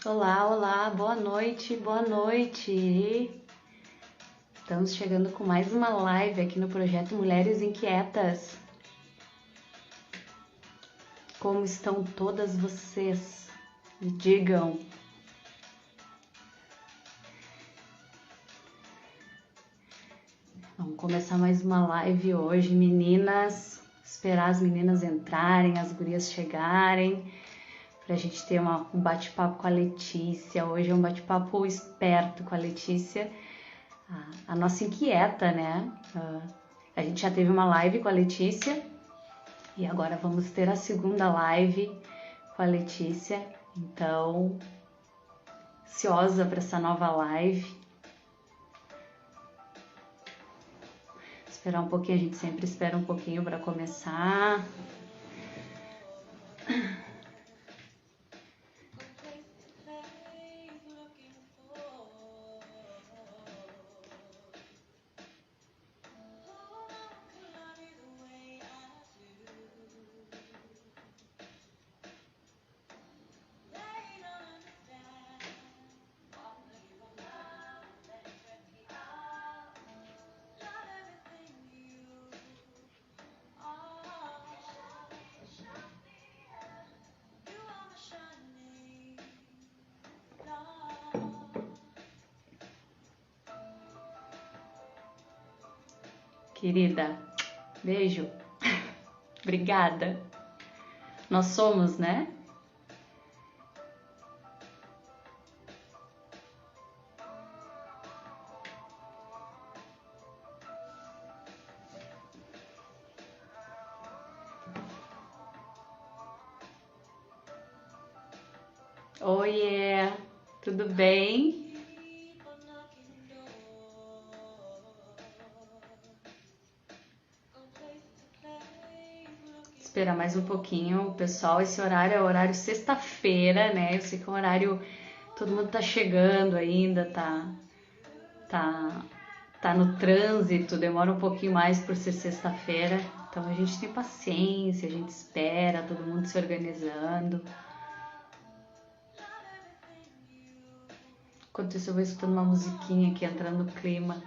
Olá, olá, boa noite, boa noite. Estamos chegando com mais uma live aqui no projeto Mulheres Inquietas. Como estão todas vocês? Me digam. Vamos começar mais uma live hoje, meninas. Esperar as meninas entrarem, as gurias chegarem, pra gente ter um bate-papo com a Letícia. Hoje é um bate-papo esperto com a Letícia, a nossa inquieta, né? A gente já teve uma live com a Letícia e agora vamos ter a segunda live com a Letícia. Então, ansiosa para essa nova live. Esperar um pouquinho, a gente sempre espera um pouquinho para começar. Querida, beijo. Obrigada. Nós somos, né? Oiê, tudo bem? Esperar mais um pouquinho, pessoal. Esse horário é horário sexta-feira, né? Eu sei que é um horário, todo mundo tá chegando ainda, tá no trânsito, demora um pouquinho mais por ser sexta-feira. Então a gente tem paciência, a gente espera, todo mundo se organizando. Enquanto isso eu vou escutando uma musiquinha aqui, entrando no clima.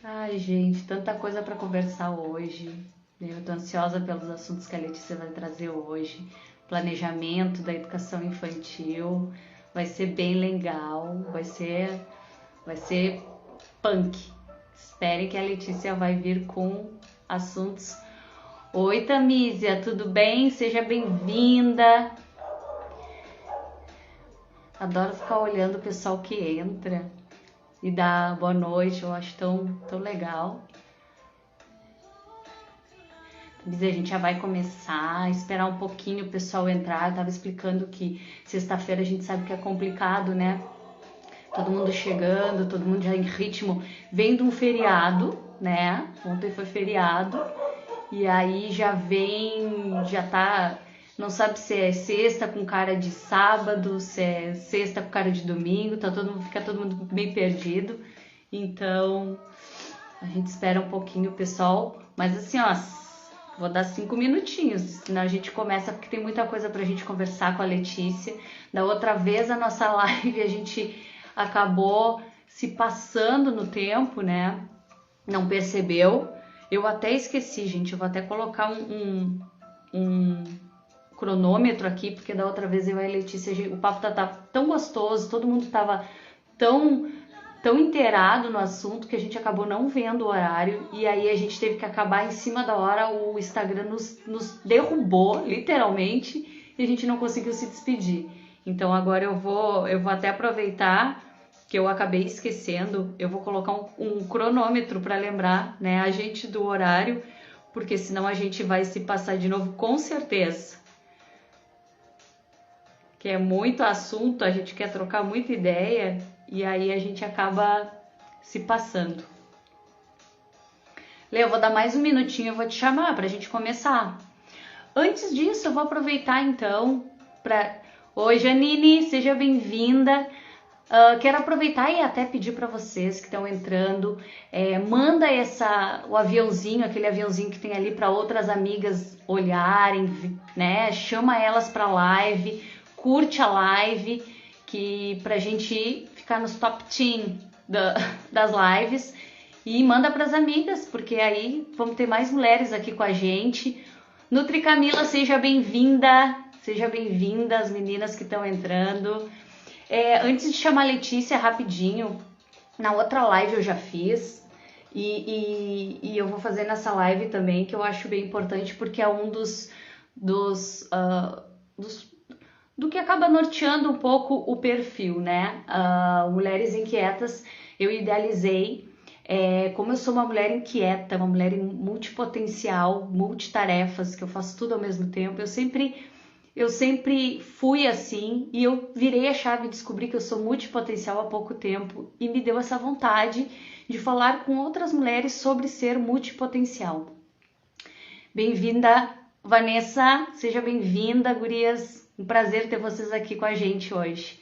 Ai, gente, tanta coisa para conversar hoje. Eu tô ansiosa pelos assuntos que a Letícia vai trazer hoje. Planejamento da educação infantil. Vai ser bem legal, vai ser punk. Esperem que a Letícia vai vir com assuntos. Oi, Tamísia, tudo bem? Seja bem-vinda. Adoro ficar olhando o pessoal que entra e dá boa noite, eu acho tão legal. Tamísia, a gente já vai começar, esperar um pouquinho o pessoal entrar. Eu tava explicando que sexta-feira a gente sabe que é complicado, né? Todo mundo chegando, todo mundo já em ritmo, vem de um feriado, né? Ontem foi feriado, e aí já tá, não sabe se é sexta com cara de sábado, se é sexta com cara de domingo, fica todo mundo bem perdido. Então, a gente espera um pouquinho o pessoal, mas assim, ó, vou dar 5 minutinhos, senão a gente começa, porque tem muita coisa pra gente conversar com a Letícia. Da outra vez, a nossa live, a gente acabou se passando no tempo, né? Não percebeu. Eu até esqueci, gente. Eu vou até colocar um cronômetro aqui, porque da outra vez eu e a Letícia, o papo tava tão gostoso, todo mundo tava tão inteirado no assunto que a gente acabou não vendo o horário, e aí a gente teve que acabar em cima da hora. O Instagram nos derrubou, literalmente, e a gente não conseguiu se despedir. Então agora eu vou até aproveitar que eu acabei esquecendo, eu vou colocar um cronômetro para lembrar, né, a gente do horário, porque senão a gente vai se passar de novo com certeza. Que é muito assunto, a gente quer trocar muita ideia e aí a gente acaba se passando. Lê, eu vou dar mais um minutinho, eu vou te chamar pra gente começar. Antes disso, eu vou aproveitar então para... Oi, Janine, seja bem-vinda. Quero aproveitar e até pedir para vocês que estão entrando, manda o aviãozinho, aquele aviãozinho que tem ali para outras amigas olharem, né? Chama elas para live, curte a live, que pra gente ficar nos top 10 das lives, e manda para as amigas, porque aí vamos ter mais mulheres aqui com a gente. Nutri Camila, seja bem-vinda, as meninas que estão entrando. Antes de chamar a Letícia, rapidinho, na outra live eu já fiz, e eu vou fazer nessa live também, que eu acho bem importante, porque é um do que acaba norteando um pouco o perfil, né? Mulheres Inquietas, eu idealizei, como eu sou uma mulher inquieta, uma mulher multipotencial, multitarefas, que eu faço tudo ao mesmo tempo, eu sempre fui assim, e eu virei a chave e descobri que eu sou multipotencial há pouco tempo, e me deu essa vontade de falar com outras mulheres sobre ser multipotencial. Bem-vinda, Vanessa, seja bem-vinda, gurias, um prazer ter vocês aqui com a gente hoje.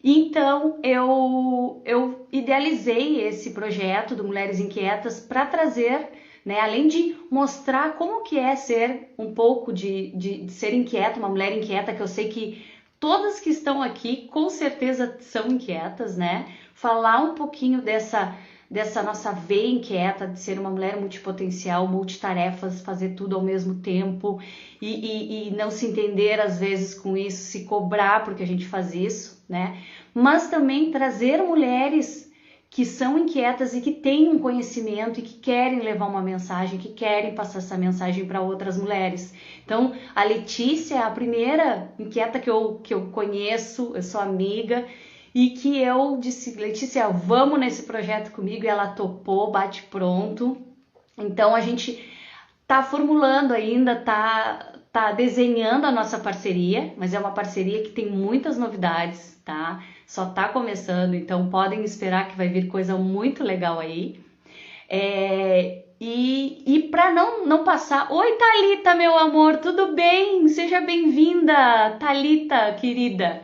Então, eu idealizei esse projeto do Mulheres Inquietas para trazer, né, além de mostrar como que é ser um pouco de ser inquieta, uma mulher inquieta, que eu sei que todas que estão aqui com certeza são inquietas, né? Falar um pouquinho dessa nossa veia inquieta de ser uma mulher multipotencial, multitarefas, fazer tudo ao mesmo tempo e não se entender às vezes com isso, se cobrar porque a gente faz isso, né? Mas também trazer mulheres que são inquietas e que têm um conhecimento e que querem levar uma mensagem, que querem passar essa mensagem para outras mulheres. Então, a Letícia é a primeira inquieta que eu conheço, eu sou amiga, e que eu disse, Letícia, vamos nesse projeto comigo, e ela topou, bate pronto. Então, a gente tá formulando ainda, tá desenhando a nossa parceria, mas é uma parceria que tem muitas novidades, tá? Só tá começando, então podem esperar que vai vir coisa muito legal aí. E para não passar... Oi, Thalita, meu amor, tudo bem? Seja bem-vinda, Thalita, querida.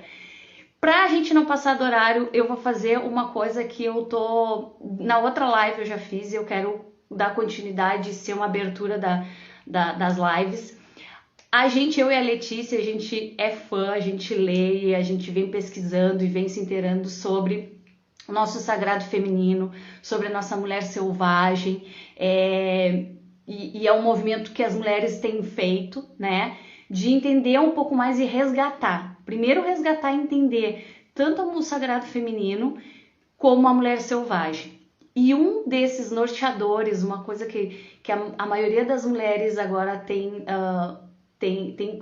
Pra gente não passar do horário, eu vou fazer uma coisa que eu tô... Na outra live eu já fiz e eu quero dar continuidade, ser uma abertura das lives. Eu e a Letícia, a gente é fã, a gente lê, a gente vem pesquisando e vem se inteirando sobre o nosso sagrado feminino, sobre a nossa mulher selvagem, e é um movimento que as mulheres têm feito, né, de entender um pouco mais e resgatar. Primeiro resgatar e entender tanto o sagrado feminino como a mulher selvagem. E um desses norteadores, uma coisa que a maioria das mulheres agora tem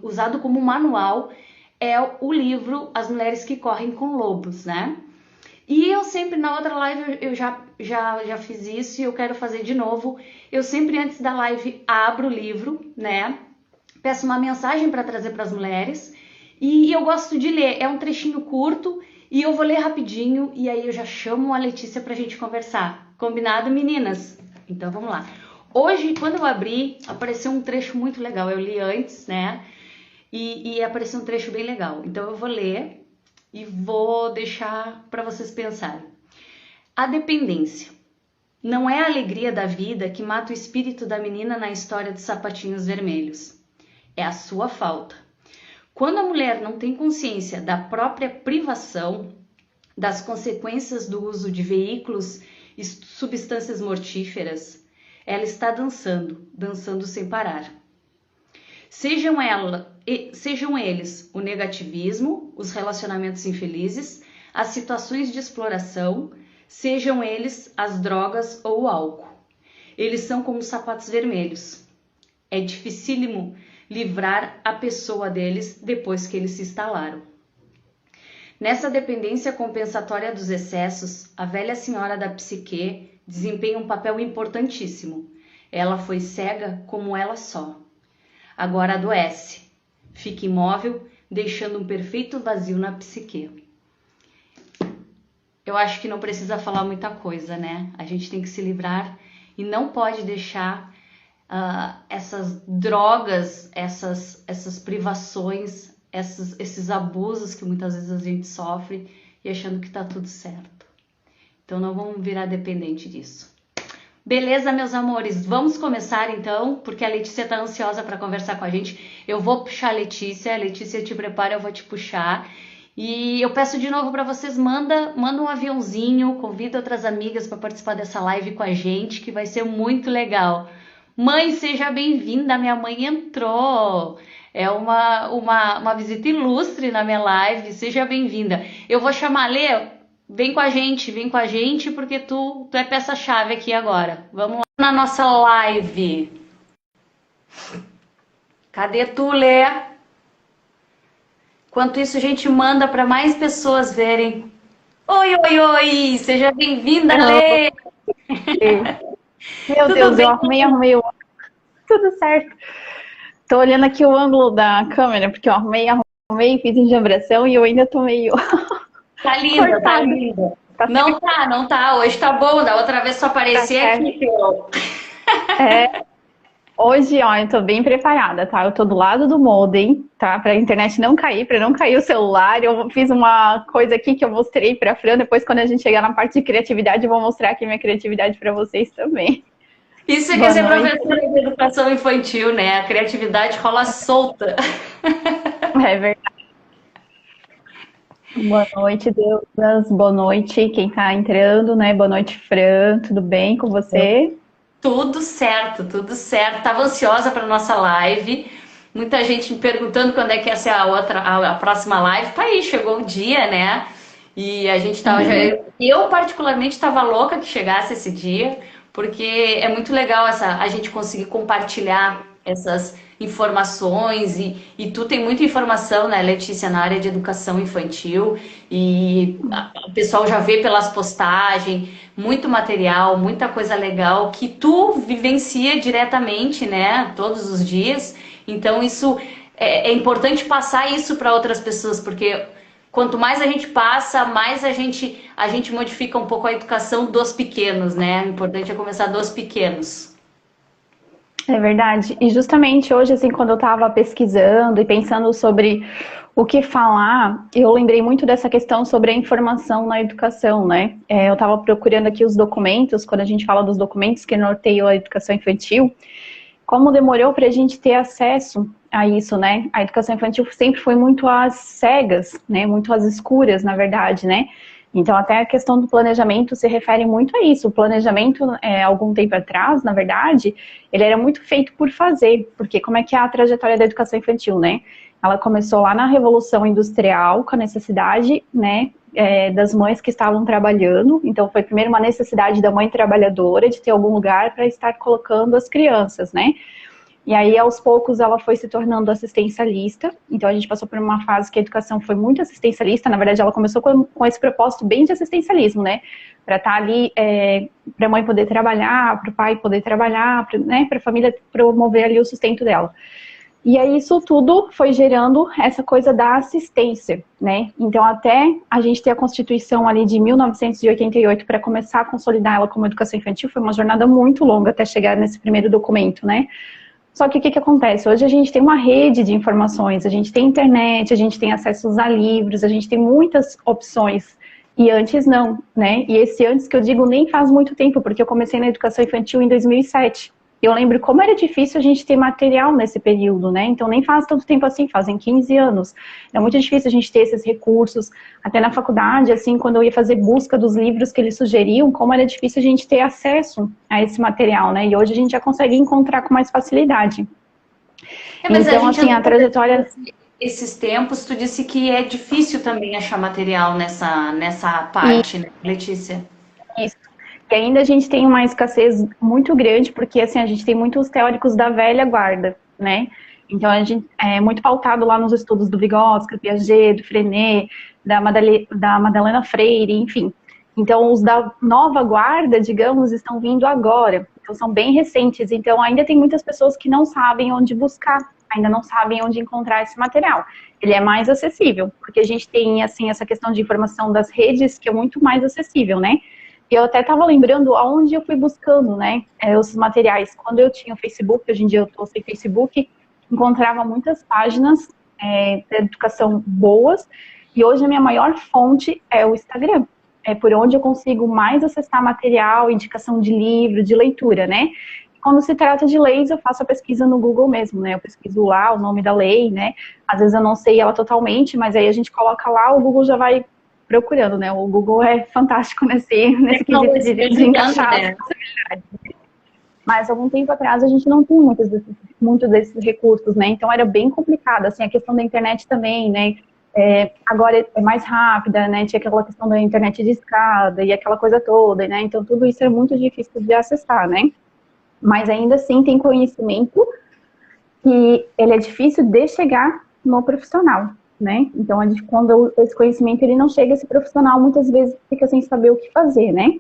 usado como manual, é o livro As Mulheres que Correm com Lobos, né? E eu sempre, na outra live, eu já fiz isso e eu quero fazer de novo. Eu sempre, antes da live, abro o livro, né? Peço uma mensagem para trazer para as mulheres e eu gosto de ler. É um trechinho curto e eu vou ler rapidinho e aí eu já chamo a Letícia pra gente conversar. Combinado, meninas? Então, vamos lá. Hoje, quando eu abri, apareceu um trecho muito legal. Eu li antes, né? E apareceu um trecho bem legal. Então eu vou ler e vou deixar para vocês pensarem. A dependência. Não é a alegria da vida que mata o espírito da menina na história dos sapatinhos vermelhos. É a sua falta. Quando a mulher não tem consciência da própria privação, das consequências do uso de veículos e substâncias mortíferas, ela está dançando sem parar. Sejam eles o negativismo, os relacionamentos infelizes, as situações de exploração, sejam eles as drogas ou o álcool. Eles são como sapatos vermelhos. É dificílimo livrar a pessoa deles depois que eles se instalaram. Nessa dependência compensatória dos excessos, a velha senhora da psique desempenha um papel importantíssimo. Ela foi cega como ela só. Agora adoece. Fica imóvel, deixando um perfeito vazio na psique. Eu acho que não precisa falar muita coisa, né? A gente tem que se livrar e não pode deixar essas drogas, essas privações, esses abusos que muitas vezes a gente sofre, e achando que tá tudo certo. Então não vamos virar dependente disso. Beleza, meus amores? Vamos começar então, porque a Letícia tá ansiosa para conversar com a gente. Eu vou puxar a Letícia te prepara, eu vou te puxar. E eu peço de novo para vocês, manda um aviãozinho, convida outras amigas para participar dessa live com a gente, que vai ser muito legal. Mãe, seja bem-vinda, minha mãe entrou. É uma visita ilustre na minha live, seja bem-vinda. Eu vou chamar a Lê. Vem com a gente, porque tu é peça-chave aqui agora. Vamos lá na nossa live. Cadê tu, Lê? Enquanto isso, a gente manda para mais pessoas verem. Oi, oi, oi! Seja bem-vinda, Lê! Meu Deus, eu arrumei o... Tudo certo. Tô olhando aqui o ângulo da câmera, porque eu arrumei, fiz enjambração e eu ainda tô meio... Tá linda, cortada. Tá linda. Não tá. Hoje tá bom. Da outra vez só aparecer tá aqui, Fio. Hoje, ó, eu tô bem preparada, tá? Eu tô do lado do modem, tá? Pra internet não cair, pra não cair o celular. Eu fiz uma coisa aqui que eu mostrei pra Fran. Depois, quando a gente chegar na parte de criatividade, eu vou mostrar aqui minha criatividade pra vocês também. Isso é que é ser professora de educação infantil, né? A criatividade rola solta. É verdade. Boa noite, Deusas. Boa noite, quem tá entrando, né? Boa noite, Fran. Tudo bem com você? Tudo certo, tudo certo. Tava ansiosa para nossa live. Muita gente me perguntando quando é que ia ser a próxima live. Tá aí, chegou o dia, né? E a gente tava eu particularmente estava louca que chegasse esse dia, porque é muito legal a gente conseguir compartilhar essas informações e tu tem muita informação, né, Letícia, na área de educação infantil e o pessoal já vê pelas postagens, muito material, muita coisa legal que tu vivencia diretamente, né, todos os dias. Então isso é importante passar isso para outras pessoas, porque quanto mais a gente passa, mais a gente modifica um pouco a educação dos pequenos, né? O importante é começar dos pequenos. É verdade. E justamente hoje, assim, quando eu estava pesquisando e pensando sobre o que falar, eu lembrei muito dessa questão sobre a informação na educação, né? Eu estava procurando aqui os documentos, quando a gente fala dos documentos que norteiam a educação infantil, como demorou para a gente ter acesso a isso, né? A educação infantil sempre foi muito às cegas, né? Muito às escuras, na verdade, né? Então, até a questão do planejamento se refere muito a isso. O planejamento, algum tempo atrás, na verdade, ele era muito feito por fazer, porque como é que é a trajetória da educação infantil, né? Ela começou lá na Revolução Industrial, com a necessidade, né, das mães que estavam trabalhando. Então, foi primeiro uma necessidade da mãe trabalhadora de ter algum lugar para estar colocando as crianças, né? E aí, aos poucos, ela foi se tornando assistencialista. Então, a gente passou por uma fase que a educação foi muito assistencialista. Na verdade, ela começou com esse propósito bem de assistencialismo, né? Para estar ali, para a mãe poder trabalhar, para o pai poder trabalhar, para a família promover ali o sustento dela. E aí, isso tudo foi gerando essa coisa da assistência, né? Então, até a gente ter a Constituição ali de 1988 para começar a consolidar ela como educação infantil, foi uma jornada muito longa até chegar nesse primeiro documento, né? Só que o que acontece? Hoje a gente tem uma rede de informações, a gente tem internet, a gente tem acesso a livros, a gente tem muitas opções. E antes não, né? E esse antes que eu digo nem faz muito tempo, porque eu comecei na educação infantil em 2007. Eu lembro como era difícil a gente ter material nesse período, né? Então nem faz tanto tempo assim, fazem 15 anos. É muito difícil a gente ter esses recursos. Até na faculdade, assim, quando eu ia fazer busca dos livros que eles sugeriam, como era difícil a gente ter acesso a esse material, né? E hoje a gente já consegue encontrar com mais facilidade. Então, assim, a trajetória... Esses tempos, tu disse que é difícil também achar material nessa parte, né, Letícia? Isso. E ainda a gente tem uma escassez muito grande, porque assim, a gente tem muitos teóricos da velha guarda, né? Então a gente é muito pautado lá nos estudos do Vygotsky, do Piaget, do Freinet, da Madalena Freire, enfim. Então os da nova guarda, digamos, estão vindo agora. Então são bem recentes. Então ainda tem muitas pessoas que não sabem onde buscar, ainda não sabem onde encontrar esse material. Ele é mais acessível, porque a gente tem assim essa questão de informação das redes que é muito mais acessível, né? E eu até estava lembrando aonde eu fui buscando, né, os materiais. Quando eu tinha o Facebook, hoje em dia eu estou sem Facebook, encontrava muitas páginas de educação boas, E hoje a minha maior fonte é o Instagram. É por onde eu consigo mais acessar material, indicação de livro, de leitura, né? Quando se trata de leis, eu faço a pesquisa no Google mesmo, né? Eu pesquiso lá o nome da lei, né? Às vezes eu não sei ela totalmente, mas aí a gente coloca lá, o Google já vai procurando, né? O Google é fantástico nesse quesito de desencaixar as possibilidades. Mas algum tempo atrás a gente não tinha muitos desses recursos, né? Então era bem complicado, assim, a questão da internet também, né? Agora é mais rápida, né? Tinha aquela questão da internet de escada e aquela coisa toda, né? Então tudo isso é muito difícil de acessar, né? Mas ainda assim tem conhecimento que ele é difícil de chegar no profissional, né? Então, quando esse conhecimento ele não chega, esse profissional muitas vezes fica sem saber o que fazer, né?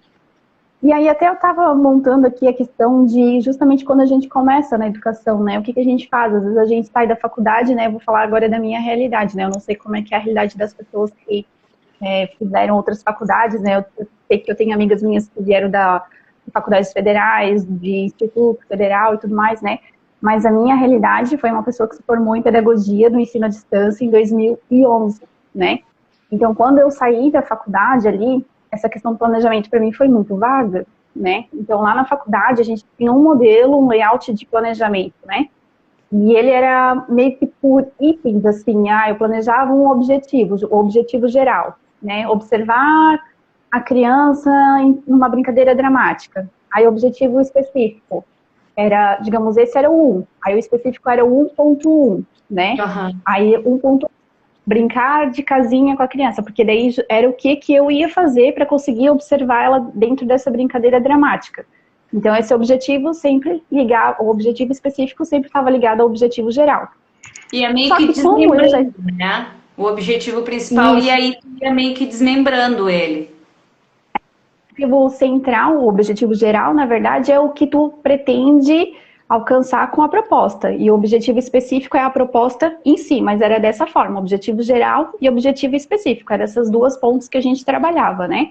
E aí até eu estava montando aqui a questão de justamente quando a gente começa na educação, né? O que a gente faz? Às vezes a gente sai da faculdade, né? Eu vou falar agora da minha realidade, né? Eu não sei como é que é a realidade das pessoas que fizeram outras faculdades, né? Eu sei que eu tenho amigas minhas que vieram da faculdades federais, de Instituto Federal e tudo mais, né? Mas a minha realidade foi uma pessoa que se formou em pedagogia do ensino à distância em 2011, né? Então, quando eu saí da faculdade ali, essa questão do planejamento para mim foi muito vaga, né? Então, lá na faculdade, a gente tinha um modelo, um layout de planejamento, né? E ele era meio que por itens, assim, eu planejava um objetivo, o objetivo geral, né? Observar a criança em uma brincadeira dramática. Aí, o objetivo específico era, digamos, esse era o 1. Aí, o específico era o 1.1, né? Uhum. Aí, 1.1, brincar de casinha com a criança, porque daí era o que eu ia fazer para conseguir observar ela dentro dessa brincadeira dramática. Então, esse objetivo sempre o objetivo específico sempre estava ligado ao objetivo geral. E é meio que desmembrando, né? O objetivo principal, isso. E aí tu ia meio que desmembrando ele. O objetivo central, o objetivo geral, na verdade, é o que tu pretende alcançar com a proposta. E o objetivo específico é a proposta em si, mas era dessa forma, objetivo geral e objetivo específico. Eram essas duas pontos que a gente trabalhava, né?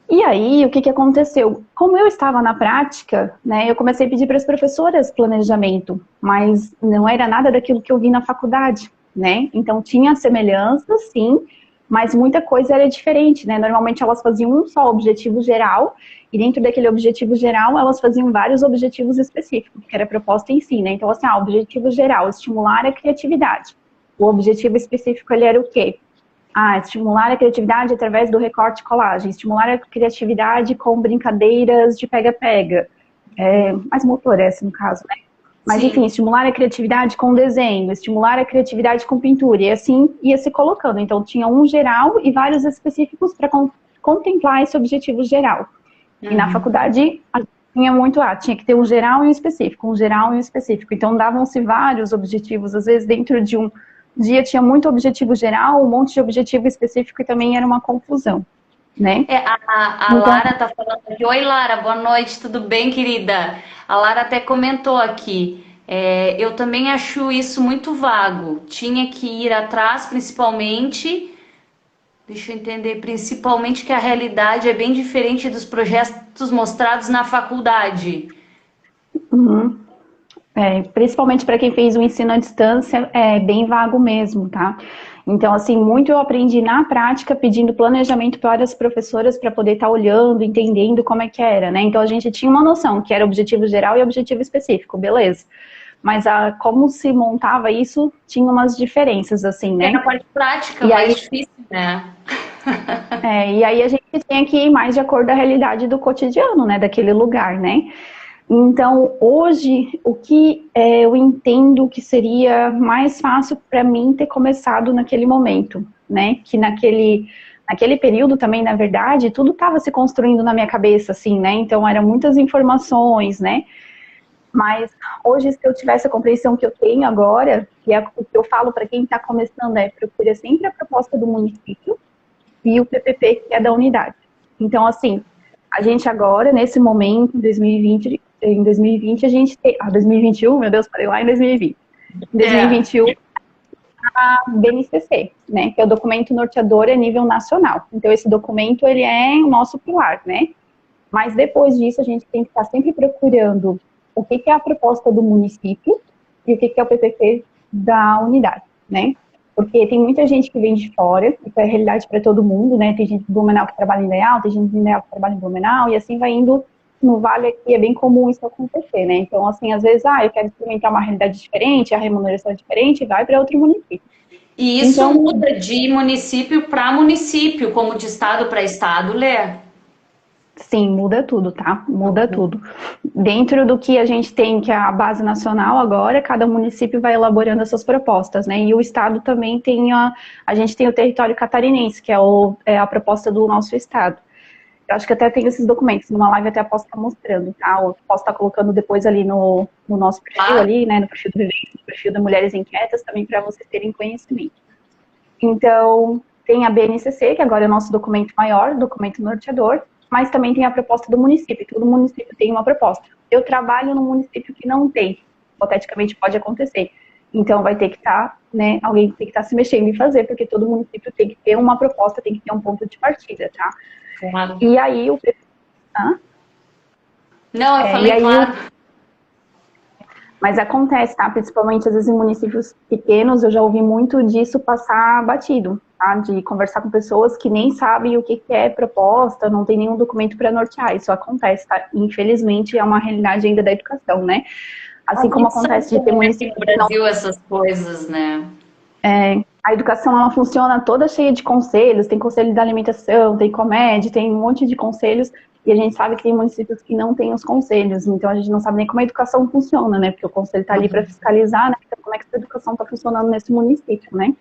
E aí, o que aconteceu? Como eu estava na prática, né, eu comecei a pedir para as professoras planejamento, mas não era nada daquilo que eu vi na faculdade, né? Então, tinha semelhanças, sim, mas muita coisa era diferente, né? Normalmente, elas faziam um só objetivo geral, e dentro daquele objetivo geral, elas faziam vários objetivos específicos, que era a proposta em si, né? Então, assim, o objetivo geral, estimular a criatividade. O objetivo específico, ele era o quê? Estimular a criatividade através do recorte e colagem, estimular a criatividade com brincadeiras de pega-pega, mais motor essa no caso, né? Mas sim, enfim, estimular a criatividade com desenho, estimular a criatividade com pintura, e assim ia se colocando. Então tinha um geral e vários específicos para contemplar esse objetivo geral. Uhum. E na faculdade tinha muito, tinha que ter um geral e um específico, um geral e um específico. Então davam-se vários objetivos, às vezes dentro de um dia tinha muito objetivo geral, um monte de objetivo específico e também era uma confusão, né? A Lara tá falando aqui. Oi, Lara, boa noite, tudo bem, querida? A Lara até comentou aqui. Eu também acho isso muito vago. Tinha que ir atrás, principalmente... Deixa eu entender, principalmente que a realidade é bem diferente dos projetos mostrados na faculdade. Uhum. Principalmente para quem fez o ensino à distância, é bem vago mesmo, tá? Então, assim, muito eu aprendi na prática, pedindo planejamento para as professoras para poder estar olhando, entendendo como é que era, né? Então, a gente tinha uma noção que era objetivo geral e objetivo específico, beleza. Mas como se montava isso, tinha umas diferenças, assim, né? Na parte prática, mais difícil, né? E aí a gente tinha que ir mais de acordo com a realidade do cotidiano, né? Daquele lugar, né? Então, hoje, o que eu entendo que seria mais fácil para mim ter começado naquele momento, né? Que naquele período também, na verdade, tudo estava se construindo na minha cabeça, assim, né? Então, eram muitas informações, né? Mas hoje, se eu tivesse a compreensão que eu tenho agora, que é o que eu falo para quem está começando, procura sempre a proposta do município e o PPP, que é da unidade. Então, assim, a gente agora, nesse momento, em 2020 a gente tem... 2021, meu Deus, parei lá em 2020. Em 2021, a BNCC, né, que é o documento norteador a nível nacional. Então, esse documento, ele é o nosso pilar, né? Mas depois disso, a gente tem que estar sempre procurando o que é a proposta do município e o que é o PPP da unidade, né? Porque tem muita gente que vem de fora, isso é a realidade para todo mundo, né? Tem gente de Blumenau que trabalha em Leal, tem gente de Leal que trabalha em Blumenau, e assim vai indo no Vale aqui, é bem comum isso acontecer, né? Então, assim, às vezes, eu quero experimentar uma realidade diferente, a remuneração é diferente, vai para outro município. E isso então, muda de município para município, como de estado para estado, Lê? Sim, muda tudo, tá? Muda tudo. Dentro do que a gente tem, que é a base nacional agora, cada município vai elaborando as suas propostas, né? E o estado também tem a gente tem o território catarinense, que é a proposta do nosso estado. Eu acho que até tem esses documentos, numa live até posso estar mostrando, tá? Eu posso estar colocando depois ali no nosso perfil ali, né? No perfil do Vivência, no perfil da Mulheres Inquietas, também para vocês terem conhecimento. Então, tem a BNCC, que agora é o nosso documento maior, documento norteador, mas também tem a proposta do município. Todo município tem uma proposta. Eu trabalho num município que não tem, hipoteticamente pode acontecer. Então vai ter que estar, né, alguém tem que estar se mexendo em fazer, porque todo município tem que ter uma proposta, tem que ter um ponto de partida, tá? Claro. E aí o... Não, eu falei claro. Mas acontece, tá? Principalmente às vezes em municípios pequenos, eu já ouvi muito disso passar batido, tá? De conversar com pessoas que nem sabem o que é proposta, não tem nenhum documento para nortear. Isso acontece, tá? Infelizmente é uma realidade ainda da educação, né? Assim como acontece de ter municípios no Brasil essas coisas, né? A educação, ela funciona toda cheia de conselhos, tem conselho da alimentação, tem Comed, tem um monte de conselhos, e a gente sabe que tem municípios que não têm os conselhos, então a gente não sabe nem como a educação funciona, né? Porque o conselho está ali para fiscalizar, né? Então, como é que a educação está funcionando nesse município, né?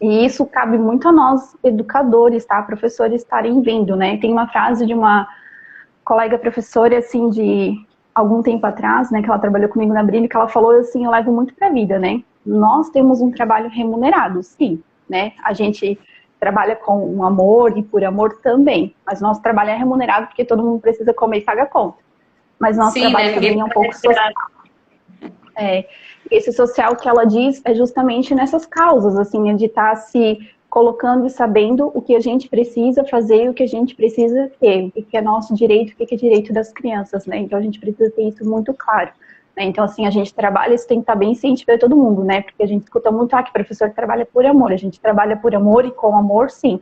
E isso cabe muito a nós, educadores, tá? Professores estarem vendo, né? Tem uma frase de uma colega professora, assim, de algum tempo atrás, né? Que ela trabalhou comigo na Brilho, que ela falou assim, eu levo muito pra vida, né? Nós temos um trabalho remunerado, sim, né? A gente trabalha com um amor e por amor também, mas nosso trabalho é remunerado porque todo mundo precisa comer e pagar a conta. Mas nosso trabalho também é um pouco social. Esse social que ela diz é justamente nessas causas, assim, de estar se colocando e sabendo o que a gente precisa fazer, o que a gente precisa ter, o que é nosso direito, o que é direito das crianças, né? Então a gente precisa ter isso muito claro. Então, assim, a gente trabalha, isso tem que estar bem ciente para todo mundo, né? Porque a gente escuta muito, que o professor trabalha por amor. A gente trabalha por amor e com amor, sim.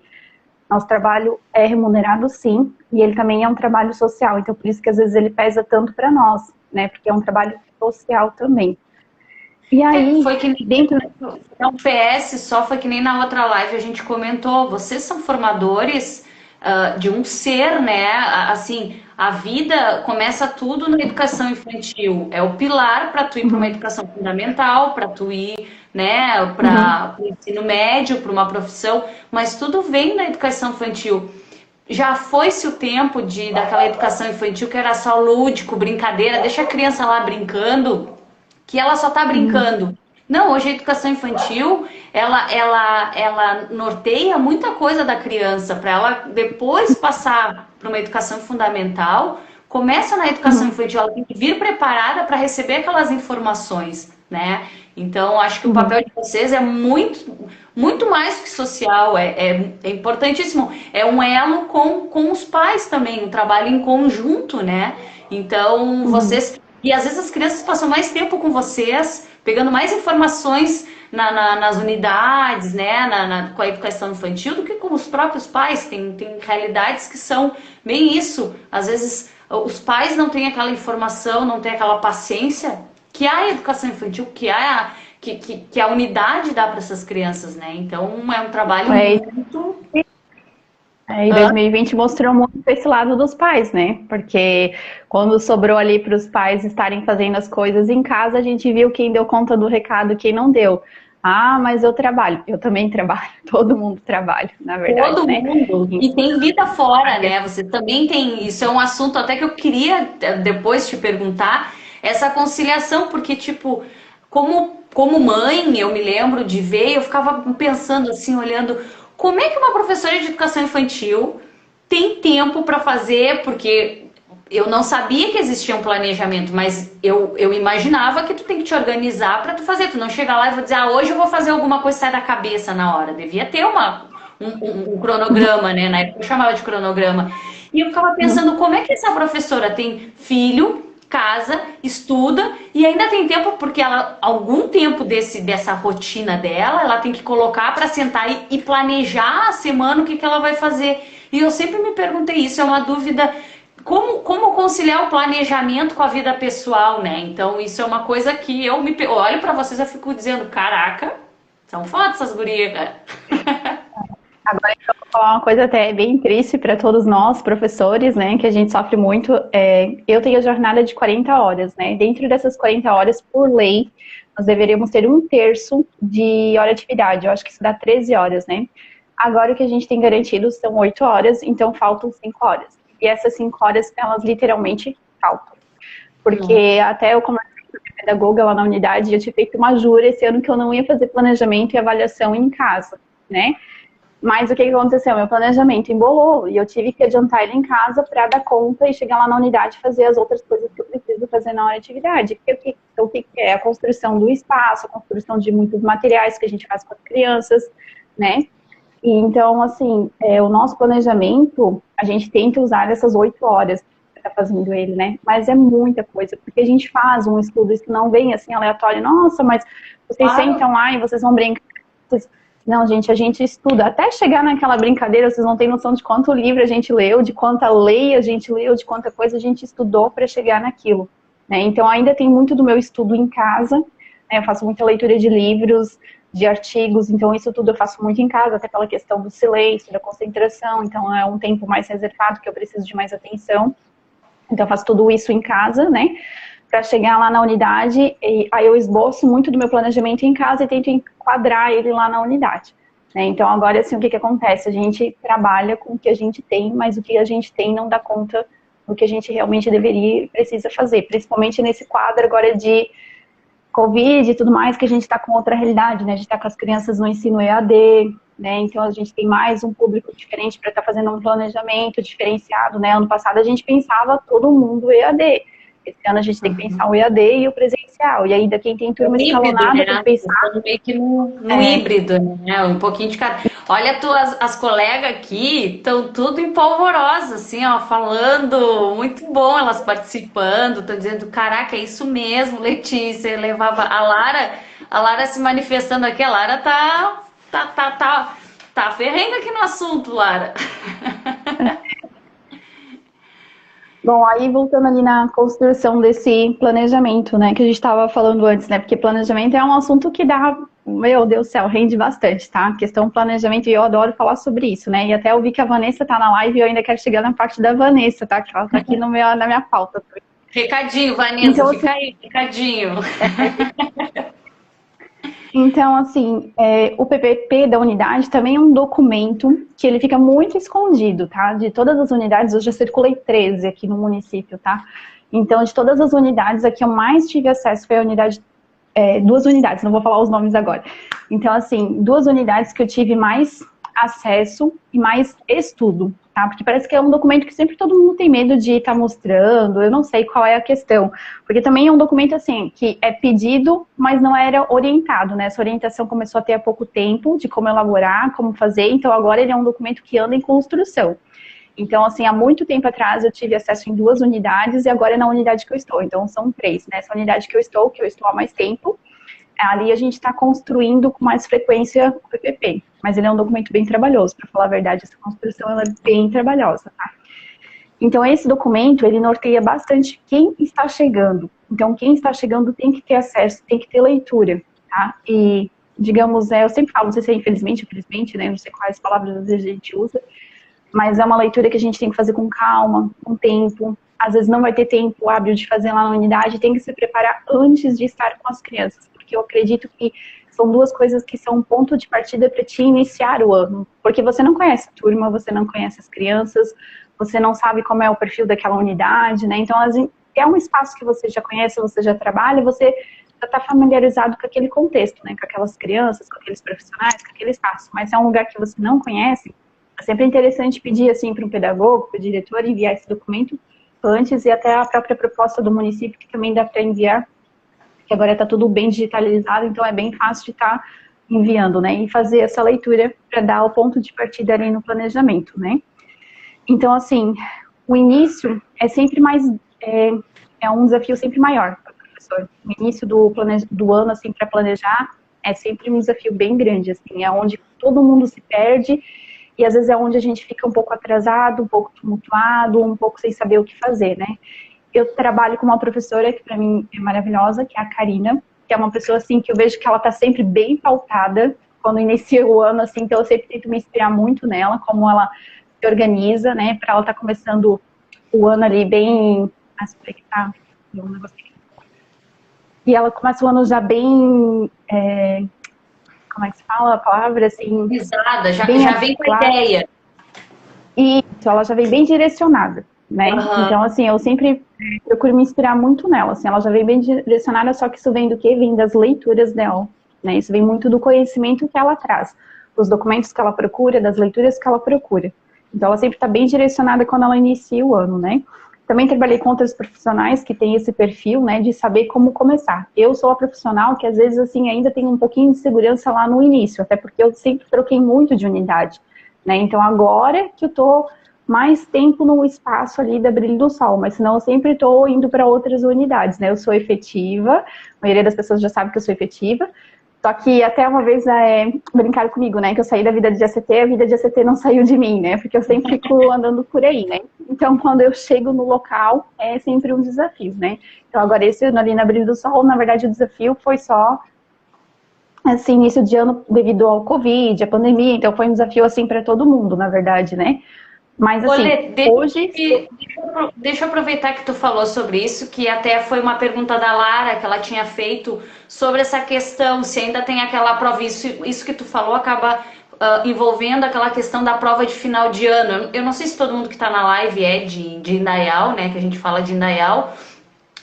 Nosso trabalho é remunerado, sim, e ele também é um trabalho social. Então, por isso que às vezes ele pesa tanto para nós, né? Porque é um trabalho social também. E aí, foi que dentro do PS só, foi que nem na outra live a gente comentou, vocês são formadores de um ser, né? Assim, a vida começa tudo na educação infantil. É o pilar para tu ir para uma educação fundamental, para tu ir, né, para o ensino médio, para uma profissão, mas tudo vem na educação infantil. Já foi-se o tempo daquela educação infantil que era só lúdico, brincadeira, deixa a criança lá brincando, que ela só tá brincando. Não, hoje a educação infantil, ela norteia muita coisa da criança, para ela depois passar para uma educação fundamental. Começa na educação infantil, ela tem que vir preparada para receber aquelas informações, né? Então, acho que o papel de vocês é muito mais que social, é importantíssimo. É um elo com os pais também, um trabalho em conjunto, né? Então, vocês... E às vezes as crianças passam mais tempo com vocês, pegando mais informações nas unidades, né, com a educação infantil, do que com os próprios pais. Tem realidades que são bem isso. Às vezes os pais não têm aquela informação, não têm aquela paciência que a educação infantil, que a unidade dá para essas crianças, né? Então é um trabalho muito... E 2020 mostrou muito esse lado dos pais, né? Porque quando sobrou ali para os pais estarem fazendo as coisas em casa, a gente viu quem deu conta do recado e quem não deu. Ah, mas eu trabalho. Eu também trabalho. Todo mundo trabalha, na verdade, todo né? mundo. E tem vida fora, né? Você também tem... Isso é um assunto até que eu queria depois te perguntar. Essa conciliação, porque, tipo, como mãe, eu me lembro de ver, eu ficava pensando assim, olhando... Como é que uma professora de educação infantil tem tempo para fazer? Porque eu não sabia que existia um planejamento, mas eu imaginava que tu tem que te organizar para tu fazer. Tu não chega lá e vai dizer, hoje eu vou fazer alguma coisa e sai da cabeça na hora. Devia ter um cronograma, né? Na época eu chamava de cronograma. E eu ficava pensando, como é que essa professora tem filho, casa, estuda e ainda tem tempo, porque ela, algum tempo dessa rotina dela, ela tem que colocar para sentar e planejar a semana o que ela vai fazer. E eu sempre me perguntei isso, é uma dúvida, como conciliar o planejamento com a vida pessoal, né? Então isso é uma coisa que eu olho para vocês e fico dizendo, caraca, são fodas essas gurias, cara. Agora, eu vou falar uma coisa até bem triste para todos nós, professores, né, que a gente sofre muito. Eu tenho a jornada de 40 horas, né? Dentro dessas 40 horas, por lei, nós deveríamos ter 1/3 de hora de atividade. Eu acho que isso dá 13 horas, né? Agora o que a gente tem garantido são 8 horas, então faltam 5 horas. E essas 5 horas, elas literalmente faltam. Porque até eu conversei com a pedagoga lá na unidade, eu tinha feito uma jura esse ano que eu não ia fazer planejamento e avaliação em casa, né? Mas o que aconteceu? Meu planejamento embolou e eu tive que adiantar ele em casa para dar conta e chegar lá na unidade e fazer as outras coisas que eu preciso fazer na hora de atividade. O que é? A construção do espaço, a construção de muitos materiais que a gente faz com as crianças, né? E então, assim, o nosso planejamento, a gente tenta usar essas 8 horas para estar fazendo ele, né? Mas é muita coisa, porque a gente faz um estudo, isso não vem assim aleatório. Nossa, mas vocês sentam lá e vocês vão brincar. Não, gente, a gente estuda. Até chegar naquela brincadeira, vocês não têm noção de quanto livro a gente leu, de quanta lei a gente leu, de quanta coisa a gente estudou para chegar naquilo, né? Então, ainda tem muito do meu estudo em casa, né? Eu faço muita leitura de livros, de artigos, então isso tudo eu faço muito em casa, até pela questão do silêncio, da concentração, então é um tempo mais reservado, que eu preciso de mais atenção. Então, eu faço tudo isso em casa, né? Para chegar lá na unidade, e aí eu esboço muito do meu planejamento em casa e tento enquadrar ele lá na unidade, né? Então, agora, assim, o que acontece? A gente trabalha com o que a gente tem, mas o que a gente tem não dá conta do que a gente realmente deveria e precisa fazer, principalmente nesse quadro agora de Covid e tudo mais, que a gente está com outra realidade, né? A gente está com as crianças no ensino EAD, né? Então, a gente tem mais um público diferente para estar fazendo um planejamento diferenciado, né? Ano passado, a gente pensava todo mundo EAD. Esse ano a gente tem que pensar o EAD e o presencial. E ainda quem tem turma escalonada né? tem que pensar... Meio que no híbrido, né? Um pouquinho de cada... Olha, as colegas aqui estão tudo empolvorosas, assim, ó, falando. Muito bom elas participando. Estão dizendo, caraca, é isso mesmo, Letícia. Levava a Lara se manifestando aqui. A Lara tá ferrenga aqui no assunto, Lara. Bom, aí voltando ali na construção desse planejamento, né, que a gente estava falando antes, né, porque planejamento é um assunto que dá, meu Deus do céu, rende bastante, tá? Questão planejamento, e eu adoro falar sobre isso, né, e até eu vi que a Vanessa tá na live e eu ainda quero chegar na parte da Vanessa, tá? Que ela tá aqui na minha pauta. Recadinho, Vanessa, então, fica aí, recadinho. Então, assim, o PPP da unidade também é um documento que ele fica muito escondido, tá? De todas as unidades, eu já circulei 13 aqui no município, tá? Então, de todas as unidades, a que eu mais tive acesso foi a unidade, 2 unidades, não vou falar os nomes agora. Então, assim, 2 unidades que eu tive mais acesso e mais estudo, tá? Porque parece que é um documento que sempre todo mundo tem medo de estar mostrando, eu não sei qual é a questão. Porque também é um documento, assim, que é pedido, mas não era orientado, né? Essa orientação começou a ter há pouco tempo, de como elaborar, como fazer, então agora ele é um documento que anda em construção. Então, assim, há muito tempo atrás eu tive acesso em 2 unidades e agora é na unidade que eu estou. Então, são 3, né? Essa unidade que eu estou há mais tempo, ali a gente está construindo com mais frequência o PPP. Mas ele é um documento bem trabalhoso, para falar a verdade, essa construção ela é bem trabalhosa, tá? Então, esse documento, ele norteia bastante quem está chegando. Então, quem está chegando tem que ter acesso, tem que ter leitura, tá? E, digamos, eu sempre falo, não sei se é infelizmente ou felizmente, né? Não sei quais palavras às vezes a gente usa, mas é uma leitura que a gente tem que fazer com calma, com tempo. Às vezes não vai ter tempo hábil de fazer lá na unidade, tem que se preparar antes de estar com as crianças, porque eu acredito que são 2 coisas que são um ponto de partida para te iniciar o ano, porque você não conhece a turma, você não conhece as crianças, você não sabe como é o perfil daquela unidade, né? Então, é um espaço que você já conhece, você já trabalha, você já está familiarizado com aquele contexto, né? Com aquelas crianças, com aqueles profissionais, com aquele espaço, mas é um lugar que você não conhece. É sempre interessante pedir, assim, para um pedagogo, para o diretor, enviar esse documento antes, e até a própria proposta do município, que também dá para enviar, que agora está tudo bem digitalizado, então é bem fácil de estar enviando, né? E fazer essa leitura para dar o ponto de partida ali no planejamento, né? Então, assim, o início é sempre mais é um desafio sempre maior para o professor. O início do ano, assim, para planejar, é sempre um desafio bem grande, assim, é onde todo mundo se perde e às vezes é onde a gente fica um pouco atrasado, um pouco tumultuado, um pouco sem saber o que fazer, né? Eu trabalho com uma professora que para mim é maravilhosa, que é a Karina, que é uma pessoa, assim, que eu vejo que ela está sempre bem pautada quando inicia o ano, assim, então eu sempre tento me inspirar muito nela, como ela se organiza, né, para ela estar começando o ano ali bem... E ela começa o ano já bem... como é que se fala a palavra, assim... Pisada, já vem com a claro. ideia. Isso, ela já vem bem direcionada, né? Uhum. Então, assim, eu sempre procuro me inspirar muito nela, assim, ela já vem bem direcionada, só que isso vem do quê? Vem das leituras dela, né? Isso vem muito do conhecimento que ela traz, dos documentos que ela procura, das leituras que ela procura. Então, ela sempre está bem direcionada quando ela inicia o ano, né? Também trabalhei com outros profissionais que têm esse perfil, né, de saber como começar. Eu sou a profissional que, às vezes, assim, ainda tem um pouquinho de segurança lá no início, até porque eu sempre troquei muito de unidade, né? Então, agora que eu tô mais tempo no espaço ali da Brilho do Sol, mas senão eu sempre estou indo para outras unidades, né? Eu sou efetiva, a maioria das pessoas já sabe que eu sou efetiva, só que até uma vez brincaram comigo, né? Que eu saí da vida de ACT, a vida de ACT não saiu de mim, né? Porque eu sempre fico andando por aí, né? Então, quando eu chego no local, é sempre um desafio, né? Então, agora esse ano ali na Brilho do Sol, na verdade, o desafio foi só, assim, início de ano devido ao Covid, a pandemia, então foi um desafio, assim, para todo mundo, na verdade, né? Mas, assim, Olê, hoje... deixa eu aproveitar que tu falou sobre isso, que até foi uma pergunta da Lara que ela tinha feito sobre essa questão, se ainda tem aquela prova, isso que tu falou acaba envolvendo aquela questão da prova de final de ano. Eu não sei se todo mundo que está na live é de Indaial, né, que a gente fala de Indaial,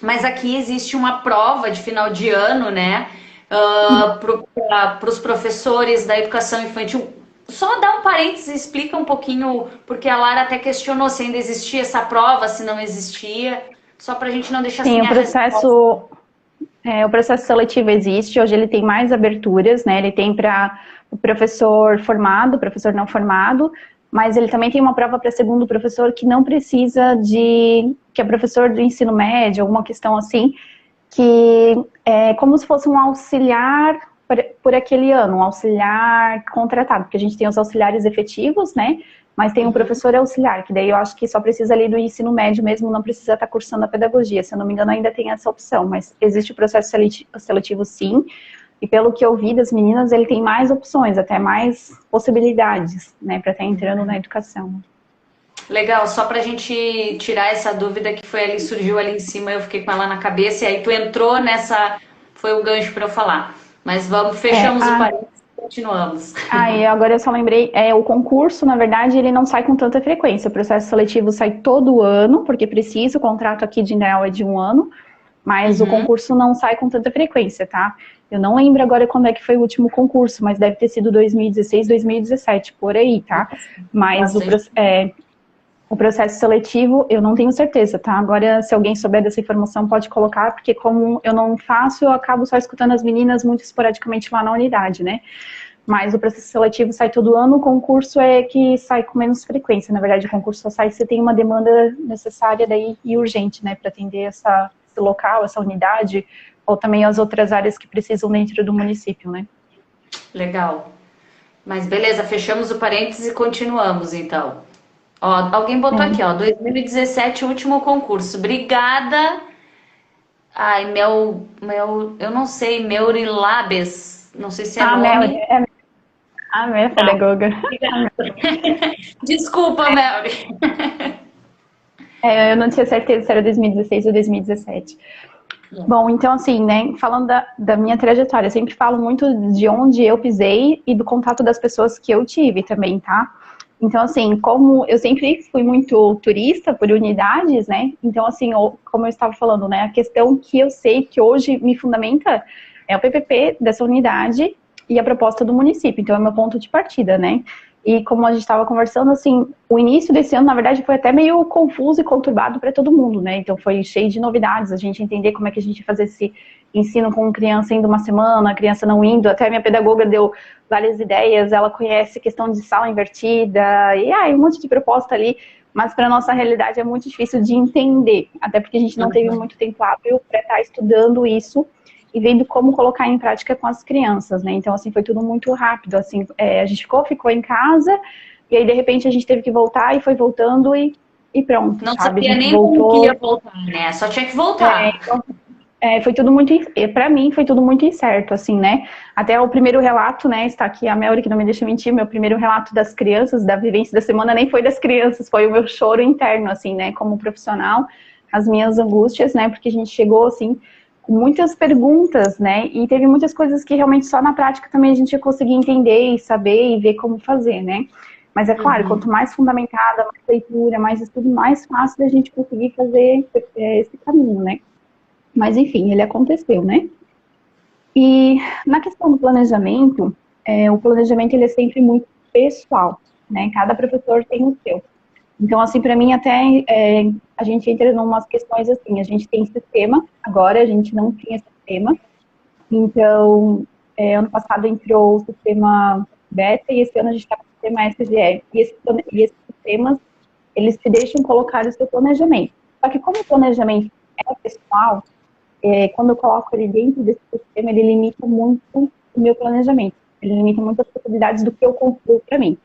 mas aqui existe uma prova de final de ano, né, para os professores da educação infantil. Só dá um parênteses e explica um pouquinho, porque a Lara até questionou se ainda existia essa prova, se não existia, só para a gente não deixar Sim, sem a resposta. O processo seletivo existe, hoje ele tem mais aberturas, né? Ele tem para o professor formado, professor não formado, mas ele também tem uma prova para segundo professor que não precisa que é professor do ensino médio, alguma questão assim, que é como se fosse um auxiliar por aquele ano, um auxiliar contratado, porque a gente tem os auxiliares efetivos, né? Mas tem um professor auxiliar, que daí eu acho que só precisa ali do ensino médio mesmo, não precisa estar cursando a pedagogia. Se eu não me engano, ainda tem essa opção, mas existe o processo seletivo sim, e pelo que eu vi das meninas, ele tem mais opções, até mais possibilidades, né, para estar entrando na educação. Legal, só pra gente tirar essa dúvida que foi ali, surgiu ali em cima, eu fiquei com ela na cabeça, e aí tu entrou nessa, foi o gancho para eu falar. Mas fechamos o parênteses e continuamos. E agora eu só lembrei, o concurso, na verdade, ele não sai com tanta frequência. O processo seletivo sai todo ano, porque precisa, o contrato aqui de Indaial é de 1 ano, mas o concurso não sai com tanta frequência, tá? Eu não lembro agora quando é que foi o último concurso, mas deve ter sido 2016, 2017, por aí, tá? Mas o processo seletivo, eu não tenho certeza, tá? Agora, se alguém souber dessa informação, pode colocar, porque como eu não faço, eu acabo só escutando as meninas muito esporadicamente lá na unidade, né? Mas o processo seletivo sai todo ano, o concurso é que sai com menos frequência. Na verdade, o concurso só sai se você tem uma demanda necessária daí e urgente, né? Para atender esse local, essa unidade, ou também as outras áreas que precisam dentro do município, né? Legal. Mas beleza, fechamos o parênteses e continuamos, então. Ó, alguém botou aqui, ó, 2017, último concurso. Obrigada. Ai, eu não sei, Meurilabes, não sei se é nome. A minha pedagoga. Desculpa, Melri. Eu não tinha certeza se era 2016 ou 2017. Bom, então assim, né, falando da minha trajetória, eu sempre falo muito de onde eu pisei e do contato das pessoas que eu tive também, tá? Então, assim, como eu sempre fui muito turista por unidades, né? Então, assim, como eu estava falando, né? A questão que eu sei que hoje me fundamenta é o PPP dessa unidade e a proposta do município. Então, é meu ponto de partida, né? E como a gente estava conversando, assim, o início desse ano, na verdade, foi até meio confuso e conturbado para todo mundo, né? Então, foi cheio de novidades, a gente entender como é que a gente ia fazer esse ensino com criança indo uma semana, a criança não indo. Até a minha pedagoga deu várias ideias, ela conhece questão de sala invertida, e um monte de proposta ali mas para nossa realidade é muito difícil de entender, até porque a gente não teve muito tempo hábil para estar estudando isso e vendo como colocar em prática com as crianças, né? Então, assim, foi tudo muito rápido, assim, a gente ficou em casa, e aí, de repente, a gente teve que voltar, e foi voltando, e pronto, Não sabe? A sabia gente nem como que voltou. ia voltar, né? Só tinha que voltar. Então, foi tudo muito, para mim, foi tudo muito incerto, assim, né? Até o primeiro relato, né, está aqui a Melry, que não me deixa mentir, meu primeiro relato das crianças, da vivência da semana, nem foi das crianças, foi o meu choro interno, assim, né, como profissional, as minhas angústias, né, porque a gente chegou, assim, com muitas perguntas, né, e teve muitas coisas que realmente só na prática também a gente ia conseguir entender e saber e ver como fazer, né. Mas é claro, quanto mais fundamentada, mais leitura, mais estudo, mais fácil da gente conseguir fazer esse caminho, né. Mas, enfim, ele aconteceu, né? E na questão do planejamento, o planejamento ele é sempre muito pessoal, né? Cada professor tem o seu. Então, assim, para mim, até a gente entra em umas questões assim, a gente tem sistema, agora a gente não tinha sistema. Então, ano passado entrou o sistema Beta e esse ano a gente está com o sistema SGE. E esses sistemas, eles te deixam colocar o seu planejamento. Só que como o planejamento é pessoal, quando eu coloco ele dentro desse sistema, ele limita muito o meu planejamento. Ele limita muito as possibilidades do que eu construo para mim.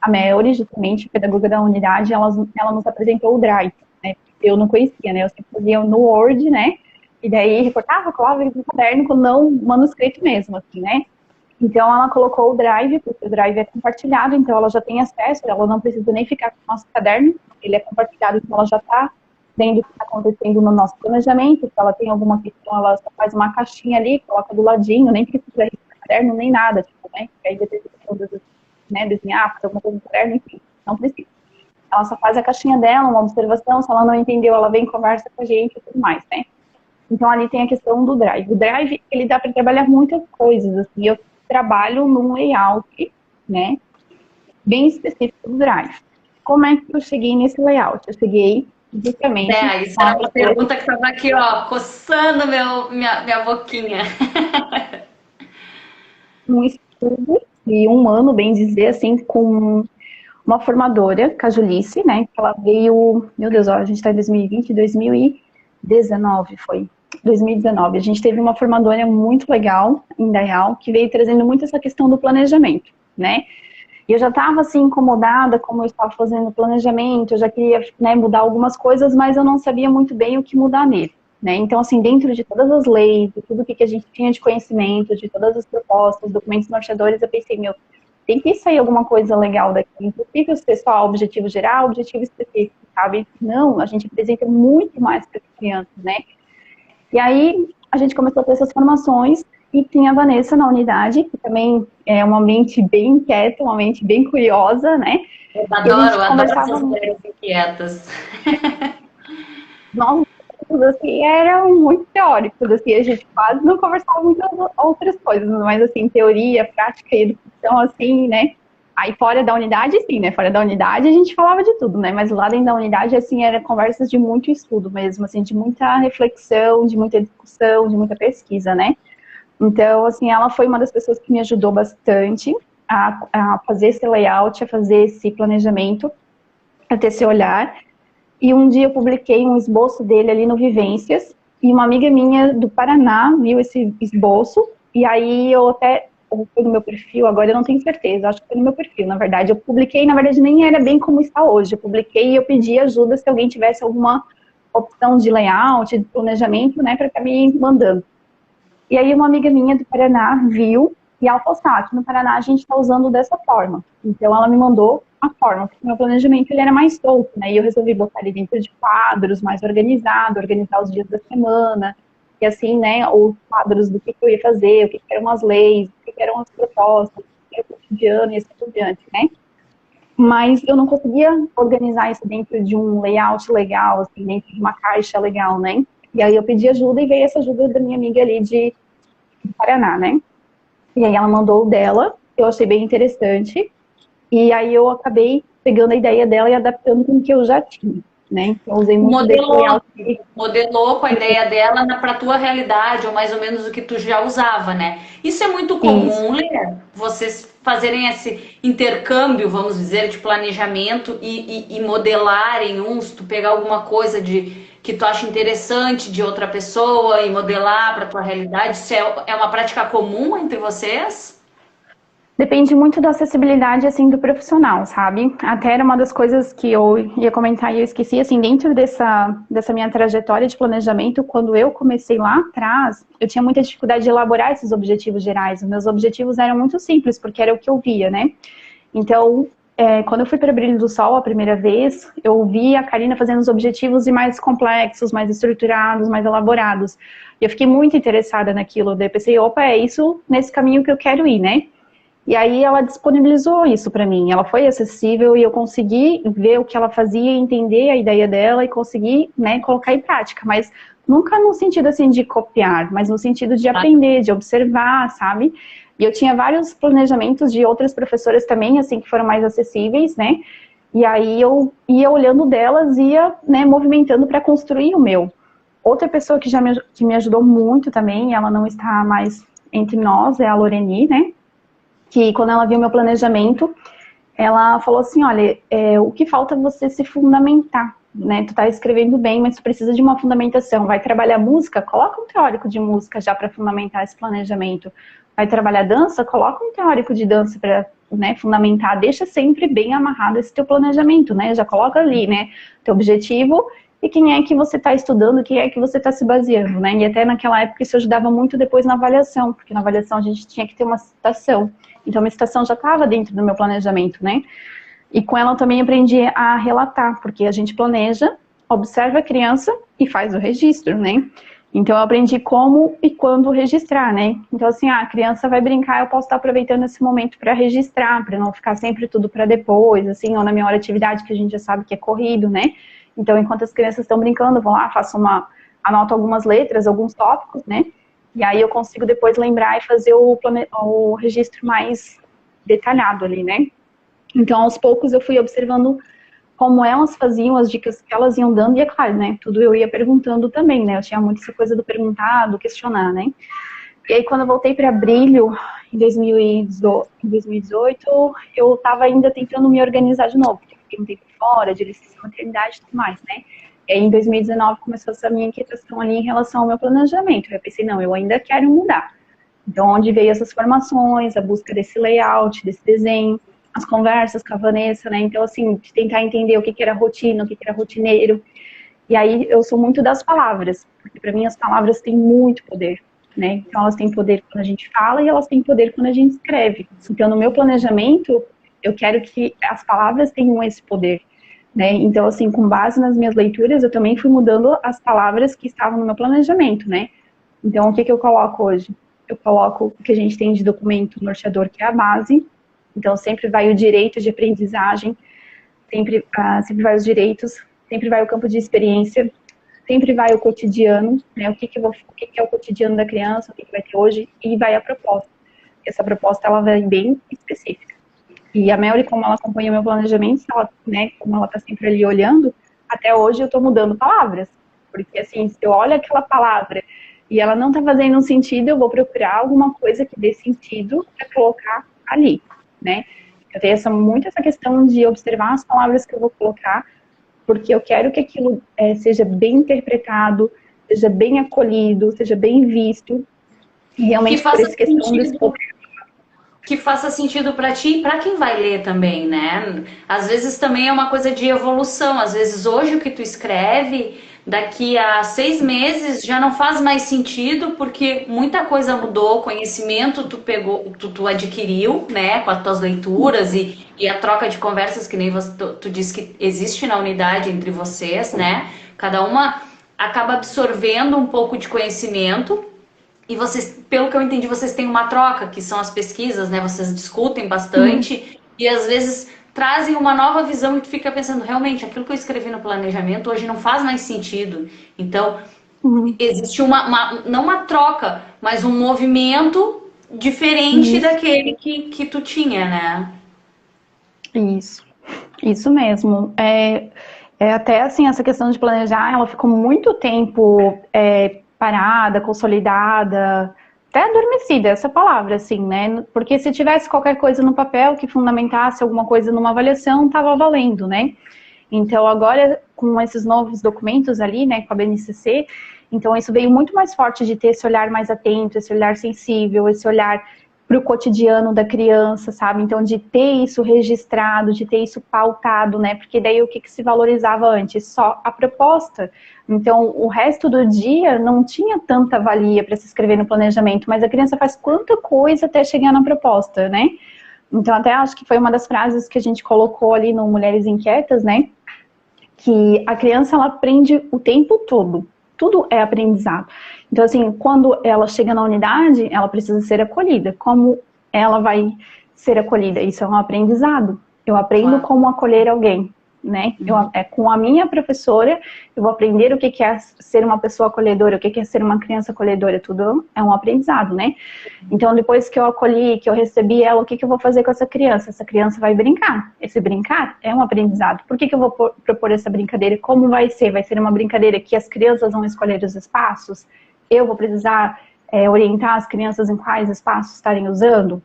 A Melry, justamente, pedagoga da unidade, ela nos apresentou o Drive, né? Eu não conhecia, né? Eu sempre fazia no Word, né? E daí recortava, colava no caderno, com não manuscrito mesmo, assim, né? Então, ela colocou o Drive, porque o Drive é compartilhado, então ela já tem acesso, ela não precisa nem ficar com o nosso caderno, ele é compartilhado, então ela já está vendo o que está acontecendo no nosso planejamento. Se ela tem alguma questão, ela só faz uma caixinha ali, coloca do ladinho, nem precisa riscar caderno, nem nada, tipo, né? Porque aí depois precisa, né, desenhar, fazer alguma coisa no caderno, enfim, não precisa. Ela só faz a caixinha dela, uma observação, se ela não entendeu, ela vem e conversa com a gente e tudo mais, né? Então, ali tem a questão do Drive. O Drive, ele dá para trabalhar muitas coisas, assim, eu trabalho num layout, né, bem específico do Drive. Como é que eu cheguei nesse layout? Eu cheguei justamente... Isso era uma pergunta que estava aqui, ó, coçando minha boquinha. Um estudo de um ano, bem dizer, assim, com uma formadora, com a Julice, né, que ela veio... Meu Deus, ó, a gente está em 2020, 2019 foi... 2019, a gente teve uma formadora muito legal em Dayal, que veio trazendo muito essa questão do planejamento, né? E eu já estava assim incomodada como eu estava fazendo planejamento, eu já queria, né, mudar algumas coisas, mas eu não sabia muito bem o que mudar nele, né? Então, assim, dentro de todas as leis, de tudo que a gente tinha de conhecimento, de todas as propostas, documentos norteadores, eu pensei, meu, tem que sair alguma coisa legal daqui. Impossível ser só objetivo geral, objetivo específico, sabe? Não, a gente apresenta muito mais para as crianças, né? E aí, a gente começou a ter essas formações, e tinha a Vanessa na unidade, que também é uma mente bem inquieta, uma mente bem curiosa, né? Eu adoro essas mulheres inquietas. Nós, assim, eram muito teóricos, assim, a gente quase não conversava muitas outras coisas, mas, assim, teoria, prática e educação, assim, né? Aí, fora da unidade, sim, né? Fora da unidade, a gente falava de tudo, né? Mas lá dentro da unidade, assim, era conversas de muito estudo mesmo, assim, de muita reflexão, de muita discussão, de muita pesquisa, né? Então, assim, ela foi uma das pessoas que me ajudou bastante a fazer esse layout, a fazer esse planejamento, a ter esse olhar. E um dia eu publiquei um esboço dele ali no Vivências, e uma amiga minha do Paraná viu esse esboço, e aí eu até, ou foi no meu perfil, agora eu não tenho certeza, acho que foi no meu perfil, na verdade. Eu publiquei, na verdade, nem era bem como está hoje. Eu publiquei e eu pedi ajuda se alguém tivesse alguma opção de layout, de planejamento, né, para estar me mandando. E aí uma amiga minha do Paraná viu, e ela falou, aqui no Paraná a gente está usando dessa forma. Então ela me mandou a forma, porque o meu planejamento ele era mais solto, né? E eu resolvi botar ele dentro de quadros, mais organizado, organizar os dias da semana, e assim, né, os quadros do que eu ia fazer, o que eram as leis, o que eram as propostas, o que era o cotidiano e assim por diante, né? Mas eu não conseguia organizar isso dentro de um layout legal, assim, dentro de uma caixa legal, né? E aí eu pedi ajuda e veio essa ajuda da minha amiga ali do Paraná, né? E aí ela mandou o dela, eu achei bem interessante. E aí eu acabei pegando a ideia dela e adaptando com o que eu já tinha, né? Então, eu usei muito desse layout. Modelou com a ideia dela para a tua realidade, ou mais ou menos o que tu já usava, né? Isso é muito comum, Lê, vocês fazerem esse intercâmbio, vamos dizer, de planejamento e modelarem uns, tu pegar alguma coisa que tu acha interessante de outra pessoa e modelar para tua realidade. Isso é uma prática comum entre vocês? Depende muito da acessibilidade, assim, do profissional, sabe? Até era uma das coisas que eu ia comentar e eu esqueci, assim, dentro dessa minha trajetória de planejamento, quando eu comecei lá atrás, eu tinha muita dificuldade de elaborar esses objetivos gerais. Os meus objetivos eram muito simples, porque era o que eu via, né? Então, quando eu fui para Brilho do Sol a primeira vez, eu vi a Karina fazendo os objetivos mais complexos, mais estruturados, mais elaborados. E eu fiquei muito interessada naquilo. Daí eu pensei, opa, é isso nesse caminho que eu quero ir, né? E aí ela disponibilizou isso para mim. Ela foi acessível e eu consegui ver o que ela fazia, entender a ideia dela e conseguir, né, colocar em prática. Mas nunca no sentido assim de copiar, mas no sentido de aprender, de observar, sabe? E eu tinha vários planejamentos de outras professoras também, assim, que foram mais acessíveis, né? E aí eu ia olhando delas, ia, né, movimentando para construir o meu. Outra pessoa que que me ajudou muito também, ela não está mais entre nós, é a Loreni, né? Que quando ela viu meu planejamento, ela falou assim, olha, o que falta é você se fundamentar, né? Tu tá escrevendo bem, mas tu precisa de uma fundamentação. Vai trabalhar música? Coloca um teórico de música já para fundamentar esse planejamento. Vai trabalhar dança? Coloca um teórico de dança para, né, fundamentar. Deixa sempre bem amarrado esse teu planejamento, né? Já coloca ali, né, teu objetivo e quem é que você está estudando, quem é que você está se baseando, né? E até naquela época isso ajudava muito depois na avaliação, porque na avaliação a gente tinha que ter uma citação. Então, a minha citação já estava dentro do meu planejamento, né? E com ela eu também aprendi a relatar, porque a gente planeja, observa a criança e faz o registro, né? Então, eu aprendi como e quando registrar, né? Então, assim, a criança vai brincar, eu posso estar aproveitando esse momento para registrar, para não ficar sempre tudo para depois, assim, ou na minha hora de atividade, que a gente já sabe que é corrido, né? Então, enquanto as crianças estão brincando, eu vou lá, anoto algumas letras, alguns tópicos, né? E aí eu consigo depois lembrar e fazer o registro mais detalhado ali, né? Então, aos poucos eu fui observando como elas faziam, as dicas que elas iam dando, e é claro, né? Tudo eu ia perguntando também, né? Eu tinha muito essa coisa do perguntar, do questionar, né? E aí, quando eu voltei para Brilho, em 2018, eu estava ainda tentando me organizar de novo, porque eu fiquei um tempo fora, de licença maternidade e tudo mais, né? E aí, em 2019, começou essa minha inquietação ali em relação ao meu planejamento. Eu pensei, não, eu ainda quero mudar. Então, onde veio essas formações, a busca desse layout, desse desenho, as conversas com a Vanessa, né? Então, assim, de tentar entender o que era rotina, o que era rotineiro. E aí, eu sou muito das palavras, porque para mim as palavras têm muito poder, né? Então, elas têm poder quando a gente fala e elas têm poder quando a gente escreve. Então, no meu planejamento, eu quero que as palavras tenham esse poder. Né? Então, assim, com base nas minhas leituras, eu também fui mudando as palavras que estavam no meu planejamento, né? Então, o que eu coloco hoje? Eu coloco o que a gente tem de documento norteador, que é a base. Então, sempre vai o direito de aprendizagem, sempre vai os direitos, sempre vai o campo de experiência, sempre vai o cotidiano, né? O que é o cotidiano da criança, o que vai ter hoje, e vai a proposta. Essa proposta, ela vai bem específica. E a Melly, como ela acompanha o meu planejamento, ela, né, como ela está sempre ali olhando, até hoje eu estou mudando palavras. Porque, assim, se eu olho aquela palavra e ela não está fazendo um sentido, eu vou procurar alguma coisa que dê sentido para colocar ali, né? Eu tenho muito essa questão de observar as palavras que eu vou colocar, porque eu quero que aquilo seja bem interpretado, seja bem acolhido, seja bem visto. E realmente, por essa questão do escopo. Que faça sentido para ti e para quem vai ler também, né? Às vezes também é uma coisa de evolução. Às vezes hoje o que tu escreve, daqui a 6 meses já não faz mais sentido, porque muita coisa mudou, conhecimento tu adquiriu, né? Com as tuas leituras e a troca de conversas que nem tu disse que existe na unidade entre vocês, né? Cada uma acaba absorvendo um pouco de conhecimento. E vocês, pelo que eu entendi, vocês têm uma troca, que são as pesquisas, né? Vocês discutem bastante e às vezes trazem uma nova visão e tu fica pensando, realmente, aquilo que eu escrevi no planejamento hoje não faz mais sentido. Então, existe não uma troca, mas um movimento diferente daquele que tu tinha, né? Isso mesmo. Até assim, essa questão de planejar, ela ficou muito tempo parada, consolidada, até adormecida, essa palavra, assim, né? Porque se tivesse qualquer coisa no papel que fundamentasse alguma coisa numa avaliação, estava valendo, né? Então, agora, com esses novos documentos ali, né, com a BNCC, então isso veio muito mais forte de ter esse olhar mais atento, esse olhar sensível, esse olhar para o cotidiano da criança, sabe? Então, de ter isso registrado, de ter isso pautado, né? Porque daí o que se valorizava antes? Só a proposta. Então, o resto do dia não tinha tanta valia para se escrever no planejamento, mas a criança faz quanta coisa até chegar na proposta, né? Então, até acho que foi uma das frases que a gente colocou ali no Mulheres Inquietas, né? Que a criança, ela aprende o tempo todo. Tudo é aprendizado. Então, assim, quando ela chega na unidade, ela precisa ser acolhida. Como ela vai ser acolhida? Isso é um aprendizado. Eu aprendo como acolher alguém, né? Com a minha professora, eu vou aprender o que é ser uma pessoa acolhedora, o que é ser uma criança acolhedora. Tudo é um aprendizado, né? Então, depois que eu acolhi, que eu recebi ela, o que eu vou fazer com essa criança? Essa criança vai brincar. Esse brincar é um aprendizado. Por que eu vou propor essa brincadeira? Como vai ser? Vai ser uma brincadeira que as crianças vão escolher os espaços? Eu vou precisar orientar as crianças em quais espaços estarem usando?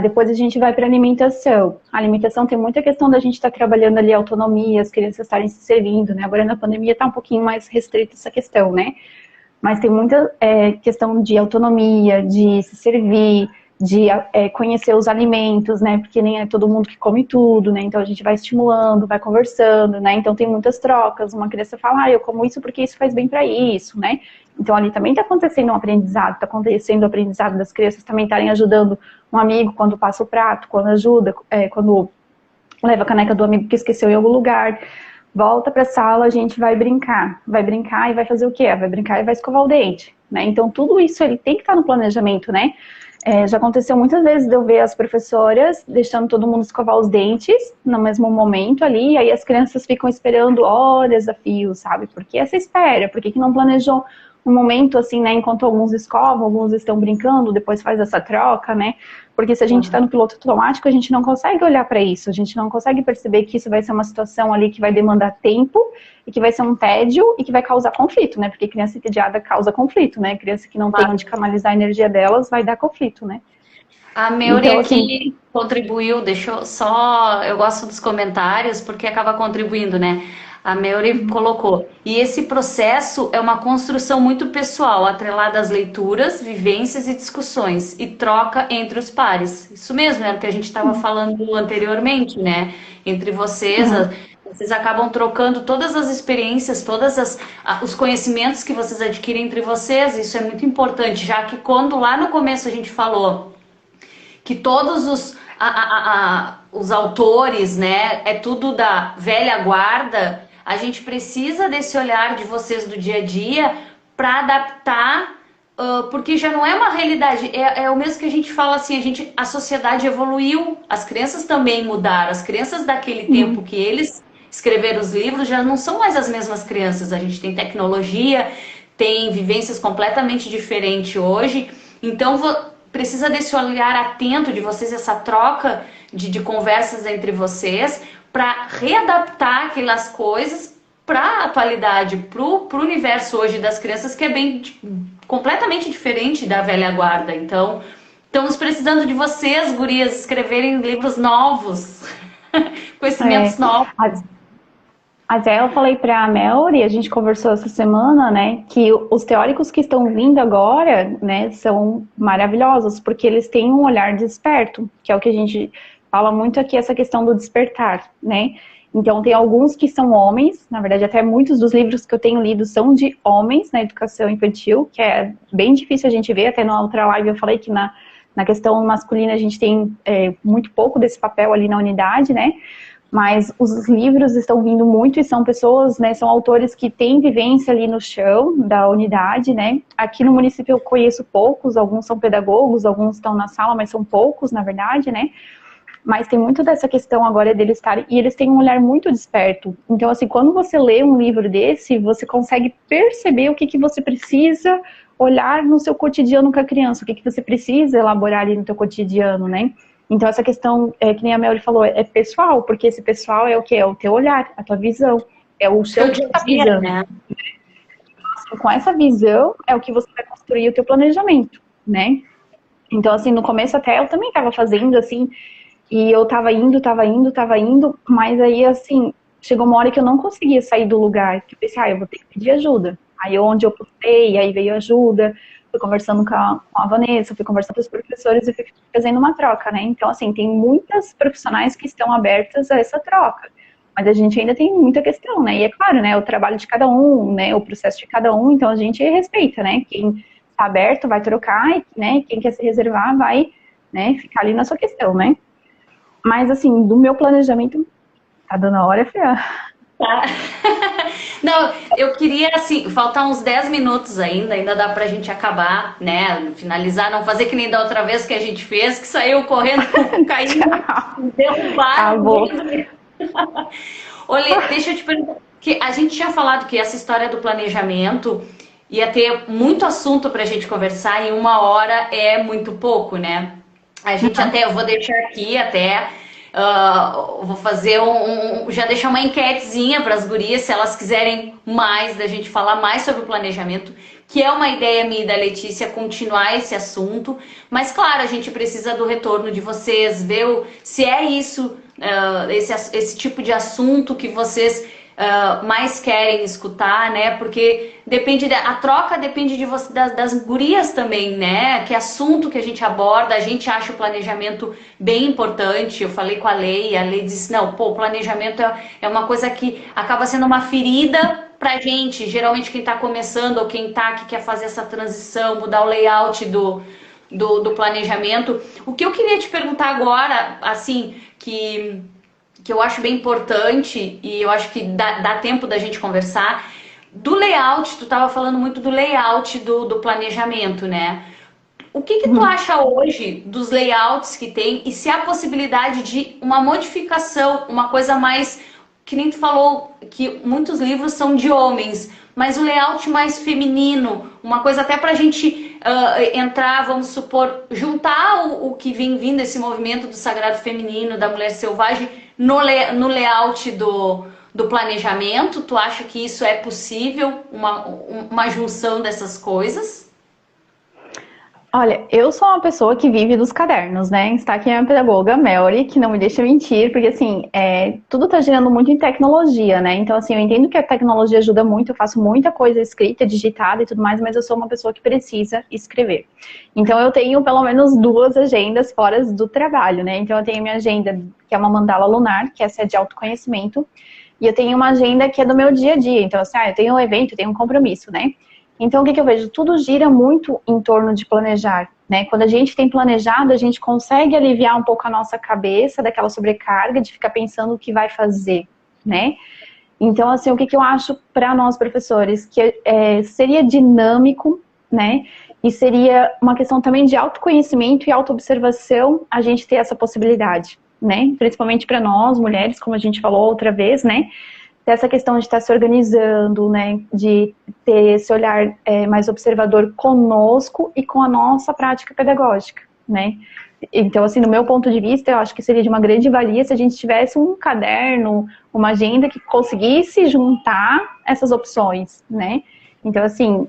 Depois a gente vai para a alimentação. A alimentação tem muita questão da gente estar trabalhando ali a autonomia, as crianças estarem se servindo, né? Agora na pandemia está um pouquinho mais restrita essa questão, né? Mas tem muita questão de autonomia, de se servir, de conhecer os alimentos, né? Porque nem é todo mundo que come tudo, né? Então a gente vai estimulando, vai conversando, né? Então tem muitas trocas. Uma criança fala, eu como isso porque isso faz bem para isso, né? Então ali também está acontecendo um aprendizado, está acontecendo o aprendizado das crianças também estarem ajudando um amigo quando passa o prato, quando ajuda, quando leva a caneca do amigo que esqueceu em algum lugar. Volta para a sala, a gente vai brincar e vai fazer o quê? Vai brincar e vai escovar o dente, né? Então tudo isso ele tem que estar no planejamento, né? Já aconteceu muitas vezes de eu ver as professoras deixando todo mundo escovar os dentes no mesmo momento ali, e aí as crianças ficam esperando horas a fio, sabe? Por que essa espera? Por que não planejou um momento assim, né? Enquanto alguns escovam, alguns estão brincando, depois faz essa troca, né? Porque se a gente está no piloto automático, a gente não consegue olhar para isso, a gente não consegue perceber que isso vai ser uma situação ali que vai demandar tempo e que vai ser um tédio e que vai causar conflito, né? Porque criança entediada causa conflito, né? Criança que não tem onde canalizar a energia delas vai dar conflito, né? A Meuri então, aqui contribuiu, deixou só... Eu gosto dos comentários porque acaba contribuindo, né? A Meuri colocou. E esse processo é uma construção muito pessoal, atrelada às leituras, vivências e discussões, e troca entre os pares. Isso mesmo, é o que a gente estava falando anteriormente, né? Entre vocês, vocês acabam trocando todas as experiências, os conhecimentos que vocês adquirem entre vocês. Isso é muito importante, já que quando lá no começo a gente falou que todos os autores, né, é tudo da velha guarda, a gente precisa desse olhar de vocês do dia a dia para adaptar, porque já não é uma realidade, é o mesmo que a gente fala assim, a sociedade evoluiu, as crianças também mudaram, as crianças daquele tempo que eles escreveram os livros já não são mais as mesmas crianças, a gente tem tecnologia, tem vivências completamente diferentes hoje, então precisa desse olhar atento de vocês, essa troca de conversas entre vocês, para readaptar aquelas coisas para a atualidade, para o universo hoje das crianças, que é completamente diferente da velha guarda. Então, estamos precisando de vocês, gurias, escreverem livros novos, conhecimentos novos. Até eu falei para a Melry, a gente conversou essa semana, né, que os teóricos que estão vindo agora, né, são maravilhosos, porque eles têm um olhar desperto, que é o que a gente fala muito aqui, essa questão do despertar, né? Então, tem alguns que são homens, na verdade, até muitos dos livros que eu tenho lido são de homens na educação infantil, que é bem difícil a gente ver, até na outra live eu falei que na questão masculina a gente tem muito pouco desse papel ali na unidade, né? Mas os livros estão vindo muito e são pessoas, né, são autores que têm vivência ali no chão da unidade, né? Aqui no município eu conheço poucos, alguns são pedagogos, alguns estão na sala, mas são poucos, na verdade, né? Mas tem muito dessa questão agora deles estarem, e eles têm um olhar muito desperto. Então, assim, quando você lê um livro desse, você consegue perceber o que você precisa olhar no seu cotidiano com a criança, o que você precisa elaborar ali no seu cotidiano, né? Então, essa questão, que nem a Melly falou, é pessoal, porque esse pessoal é o quê? É o teu olhar, a tua visão. É o Seu seu que dia está a dia, visando. né? Com essa visão é o que você vai construir o teu planejamento, né? Então, assim, no começo até eu também estava fazendo, assim, e eu tava indo, mas aí, assim, chegou uma hora que eu não conseguia sair do lugar, que eu pensei, eu vou ter que pedir ajuda. Aí, onde eu postei, aí veio ajuda, fui conversando com a Vanessa, fui conversando com os professores e fui fazendo uma troca, né? Então, assim, tem muitas profissionais que estão abertas a essa troca. Mas a gente ainda tem muita questão, né? E é claro, né? O trabalho de cada um, né? O processo de cada um, então a gente respeita, né? Quem está aberto vai trocar, né? Quem quer se reservar vai, né? Ficar ali na sua questão, né? Mas assim, do meu planejamento, tá dando a hora, Fia. Tá. Não, eu queria, assim, faltar uns 10 minutos ainda dá pra gente acabar, né? Finalizar, não fazer que nem da outra vez que a gente fez, que saiu correndo, caindo, derrubaram. Acabou. Olha, deixa eu te perguntar, que a gente tinha falado que essa história do planejamento ia ter muito assunto pra gente conversar e 1 hora é muito pouco, né? A gente até, eu vou deixar aqui até, vou fazer já deixar uma enquetezinha para as gurias, se elas quiserem mais, da gente falar mais sobre o planejamento, que é uma ideia minha e da Letícia continuar esse assunto, mas claro, a gente precisa do retorno de vocês, ver se é isso, esse tipo de assunto que vocês mais querem escutar, né? Porque a troca depende de você, das gurias também, né? Que assunto que a gente aborda, a gente acha o planejamento bem importante. Eu falei com a Lei disse, não, pô, o planejamento é uma coisa que acaba sendo uma ferida pra gente. Geralmente quem tá começando ou que quer fazer essa transição, mudar o layout do planejamento. O que eu queria te perguntar agora, assim, que eu acho bem importante e eu acho que dá tempo da gente conversar, do layout, tu estava falando muito do layout do planejamento, né? O que tu acha hoje dos layouts que tem e se há possibilidade de uma modificação, uma coisa mais, que nem tu falou, que muitos livros são de homens, mas o layout mais feminino, uma coisa até pra gente entrar, vamos supor, juntar o que vem vindo esse movimento do sagrado feminino, da mulher selvagem, no layout do planejamento. Tu acha que isso é possível, uma junção dessas coisas? Olha, eu sou uma pessoa que vive dos cadernos, né? Está aqui a minha pedagoga, Melry, que não me deixa mentir, porque assim, tudo está girando muito em tecnologia, né? Então, assim, eu entendo que a tecnologia ajuda muito, eu faço muita coisa escrita, digitada e tudo mais, mas eu sou uma pessoa que precisa escrever. Então, eu tenho pelo menos 2 agendas fora do trabalho, né? Então, eu tenho minha agenda, que é uma mandala lunar, que essa é de autoconhecimento, e eu tenho uma agenda que é do meu dia a dia. Então, assim, eu tenho um evento, eu tenho um compromisso, né? Então, o que eu vejo? Tudo gira muito em torno de planejar, né? Quando a gente tem planejado, a gente consegue aliviar um pouco a nossa cabeça daquela sobrecarga de ficar pensando o que vai fazer, né? Então, assim, o que eu acho para nós professores? Que seria dinâmico, né? E seria uma questão também de autoconhecimento e autoobservação a gente ter essa possibilidade, né? Principalmente para nós, mulheres, como a gente falou outra vez, né? Dessa questão de estar se organizando, né, de ter esse olhar mais observador conosco e com a nossa prática pedagógica, né. Então, assim, no meu ponto de vista, eu acho que seria de uma grande valia se a gente tivesse um caderno, uma agenda que conseguisse juntar essas opções, né. Então, assim,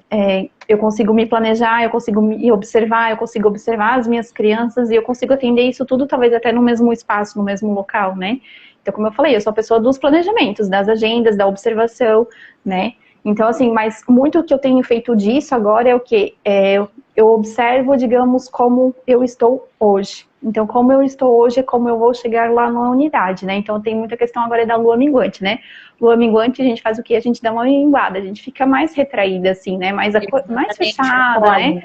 eu consigo me planejar, eu consigo me observar, eu consigo observar as minhas crianças e eu consigo atender isso tudo, talvez até no mesmo espaço, no mesmo local, né. Então, como eu falei, eu sou a pessoa dos planejamentos, das agendas, da observação, né? Então, assim, mas muito que eu tenho feito disso agora é o quê? Eu observo, digamos, como eu estou hoje. Então, como eu estou hoje é como eu vou chegar lá na unidade, né? Então, tem muita questão agora da lua minguante, né? Lua minguante, a gente faz o quê? A gente dá uma minguada, a gente fica mais retraída, assim, né? Mais fechada, né?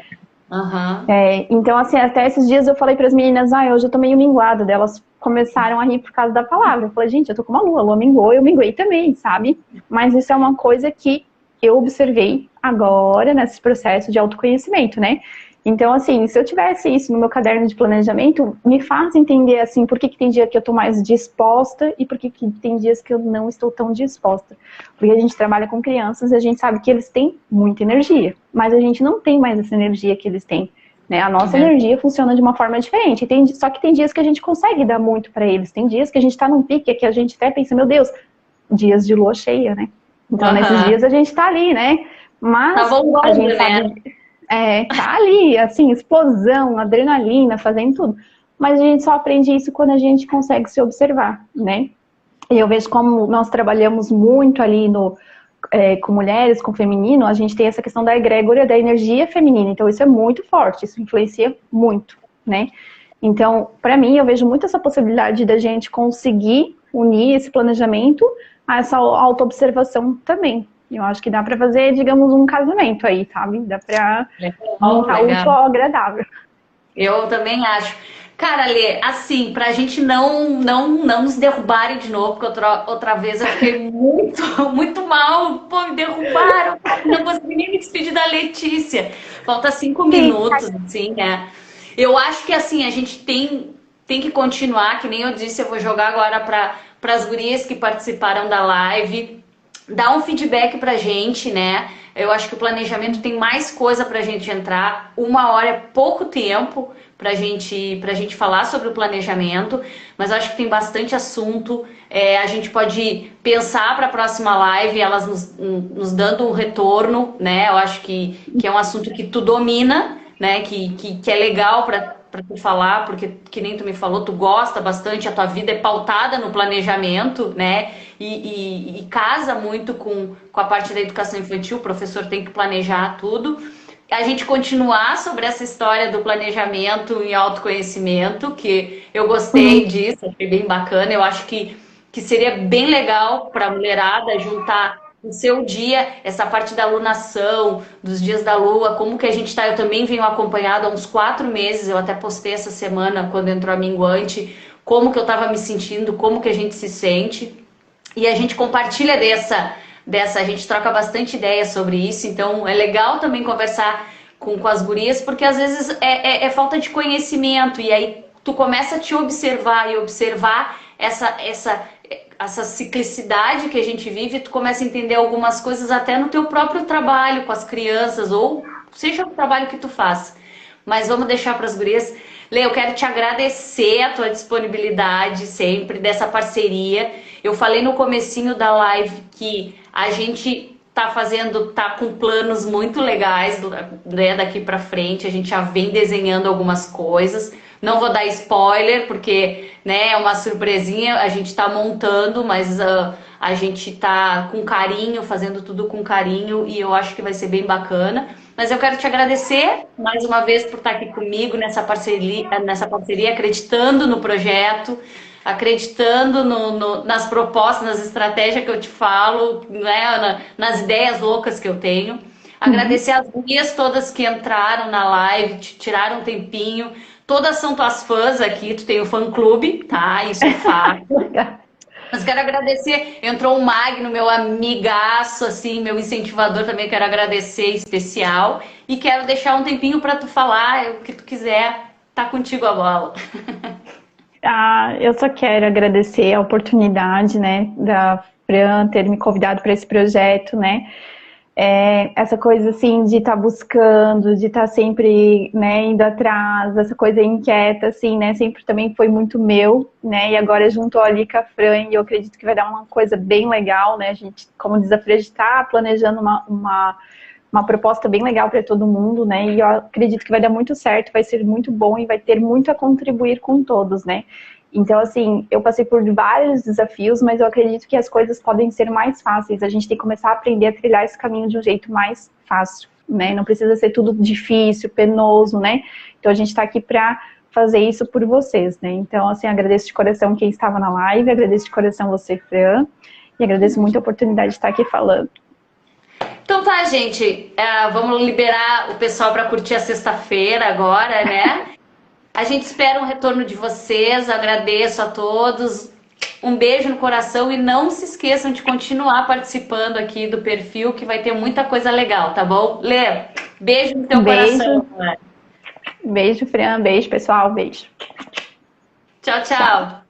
Uhum. Então, assim, até esses dias eu falei para as meninas, hoje eu tô meio minguada, delas começaram a rir por causa da palavra. Eu falei, gente, eu tô com uma lua, a lua minguou, eu minguei também, sabe? Mas isso é uma coisa que eu observei agora nesse processo de autoconhecimento, né? Então, assim, se eu tivesse isso no meu caderno de planejamento, me faz entender, assim, por que tem dia que eu tô mais disposta e por que tem dias que eu não estou tão disposta. Porque a gente trabalha com crianças e a gente sabe que eles têm muita energia, mas a gente não tem mais essa energia que eles têm, né? A nossa energia funciona de uma forma diferente. Só que tem dias que a gente consegue dar muito para eles, tem dias que a gente tá num pique que a gente até pensa, meu Deus, dias de lua cheia, né? Então, nesses dias a gente tá ali, né? Mas tá bombando, a gente né? sabe, tá ali, assim, explosão, adrenalina, fazendo tudo. Mas a gente só aprende isso quando a gente consegue se observar, né? E eu vejo como nós trabalhamos muito ali com mulheres, com feminino, a gente tem essa questão da egrégora da energia feminina. Então, isso é muito forte, isso influencia muito, né? Então, para mim, eu vejo muito essa possibilidade da gente conseguir unir esse planejamento a essa autoobservação também. Eu acho que dá para fazer, digamos, um casamento aí, sabe? Dá para montar o útil ao agradável. Eu também acho. Cara, Lê, assim, pra gente não nos derrubarem de novo, porque outra vez eu fiquei muito, muito mal. Pô, me derrubaram, não consegui nem me despedir da Letícia. Falta 5 minutos, assim, né? Eu acho que, assim, a gente tem que continuar, que nem eu disse, eu vou jogar agora para as gurias que participaram da live, dar um feedback pra gente, né? Eu acho que o planejamento tem mais coisa pra gente entrar. 1 hora é pouco tempo pra gente falar sobre o planejamento, mas eu acho que tem bastante assunto. A gente pode pensar para a próxima live, elas nos dando um retorno, né? Eu acho que é um assunto que tu domina, né? Que é legal para tu falar, porque que nem tu me falou, tu gosta bastante, a tua vida é pautada no planejamento, né? E casa muito com a parte da educação infantil, o professor tem que planejar tudo. A gente continuar sobre essa história do planejamento e autoconhecimento, que eu gostei disso, achei bem bacana. Eu acho que seria bem legal para a mulherada juntar o seu dia, essa parte da lunação, dos dias da lua, como que a gente tá. Eu também venho acompanhado há uns 4 meses, eu até postei essa semana, quando entrou a minguante, como que eu tava me sentindo, como que a gente se sente. E a gente compartilha a gente troca bastante ideia sobre isso, então é legal também conversar com as gurias, porque às vezes é falta de conhecimento, e aí tu começa a te observar e observar essa ciclicidade que a gente vive, tu começa a entender algumas coisas até no teu próprio trabalho com as crianças, ou seja o trabalho que tu faz. Mas vamos deixar para as gurias. Lê, eu quero te agradecer a tua disponibilidade sempre, dessa parceria. Eu falei no comecinho da live que a gente tá com planos muito legais, né, daqui para frente. A gente já vem desenhando algumas coisas. Não vou dar spoiler, porque, né, é uma surpresinha, a gente tá montando, mas a gente tá com carinho, fazendo tudo com carinho, e eu acho que vai ser bem bacana. Mas eu quero te agradecer mais uma vez por estar aqui comigo nessa parceria, acreditando no projeto, acreditando nas propostas, nas estratégias que eu te falo, né, nas ideias loucas que eu tenho. Agradecer as gurias todas que entraram na live, tiraram um tempinho. Todas são tuas fãs aqui, tu tem o fã-clube, tá? Isso é fato. Mas quero agradecer, entrou o Magno, meu amigaço, assim, meu incentivador também, quero agradecer especial. E quero deixar um tempinho para tu falar o que tu quiser, tá contigo a bola. Eu só quero agradecer a oportunidade, né, da Fran ter me convidado para esse projeto, né? Essa coisa assim de estar buscando, de estar sempre, né, indo atrás, essa coisa inquieta, assim, né, sempre também foi muito meu, né, e agora juntou ali com a Fran, e eu acredito que vai dar uma coisa bem legal, né, a gente, como diz a Fran, está planejando uma proposta bem legal para todo mundo, né, e eu acredito que vai dar muito certo, vai ser muito bom e vai ter muito a contribuir com todos, né. Então, assim, eu passei por vários desafios, mas eu acredito que as coisas podem ser mais fáceis. A gente tem que começar a aprender a trilhar esse caminho de um jeito mais fácil, né? Não precisa ser tudo difícil, penoso, né? Então, a gente tá aqui pra fazer isso por vocês, né? Então, assim, agradeço de coração quem estava na live, agradeço de coração você, Fran, e agradeço muito a oportunidade de estar aqui falando. Então tá, gente, vamos liberar o pessoal para curtir a sexta-feira agora, né? A gente espera um retorno de vocês, agradeço a todos, um beijo no coração e não se esqueçam de continuar participando aqui do perfil, que vai ter muita coisa legal, tá bom? Lê, beijo no teu coração. Beijo, Fran, beijo, pessoal, beijo. Tchau, tchau.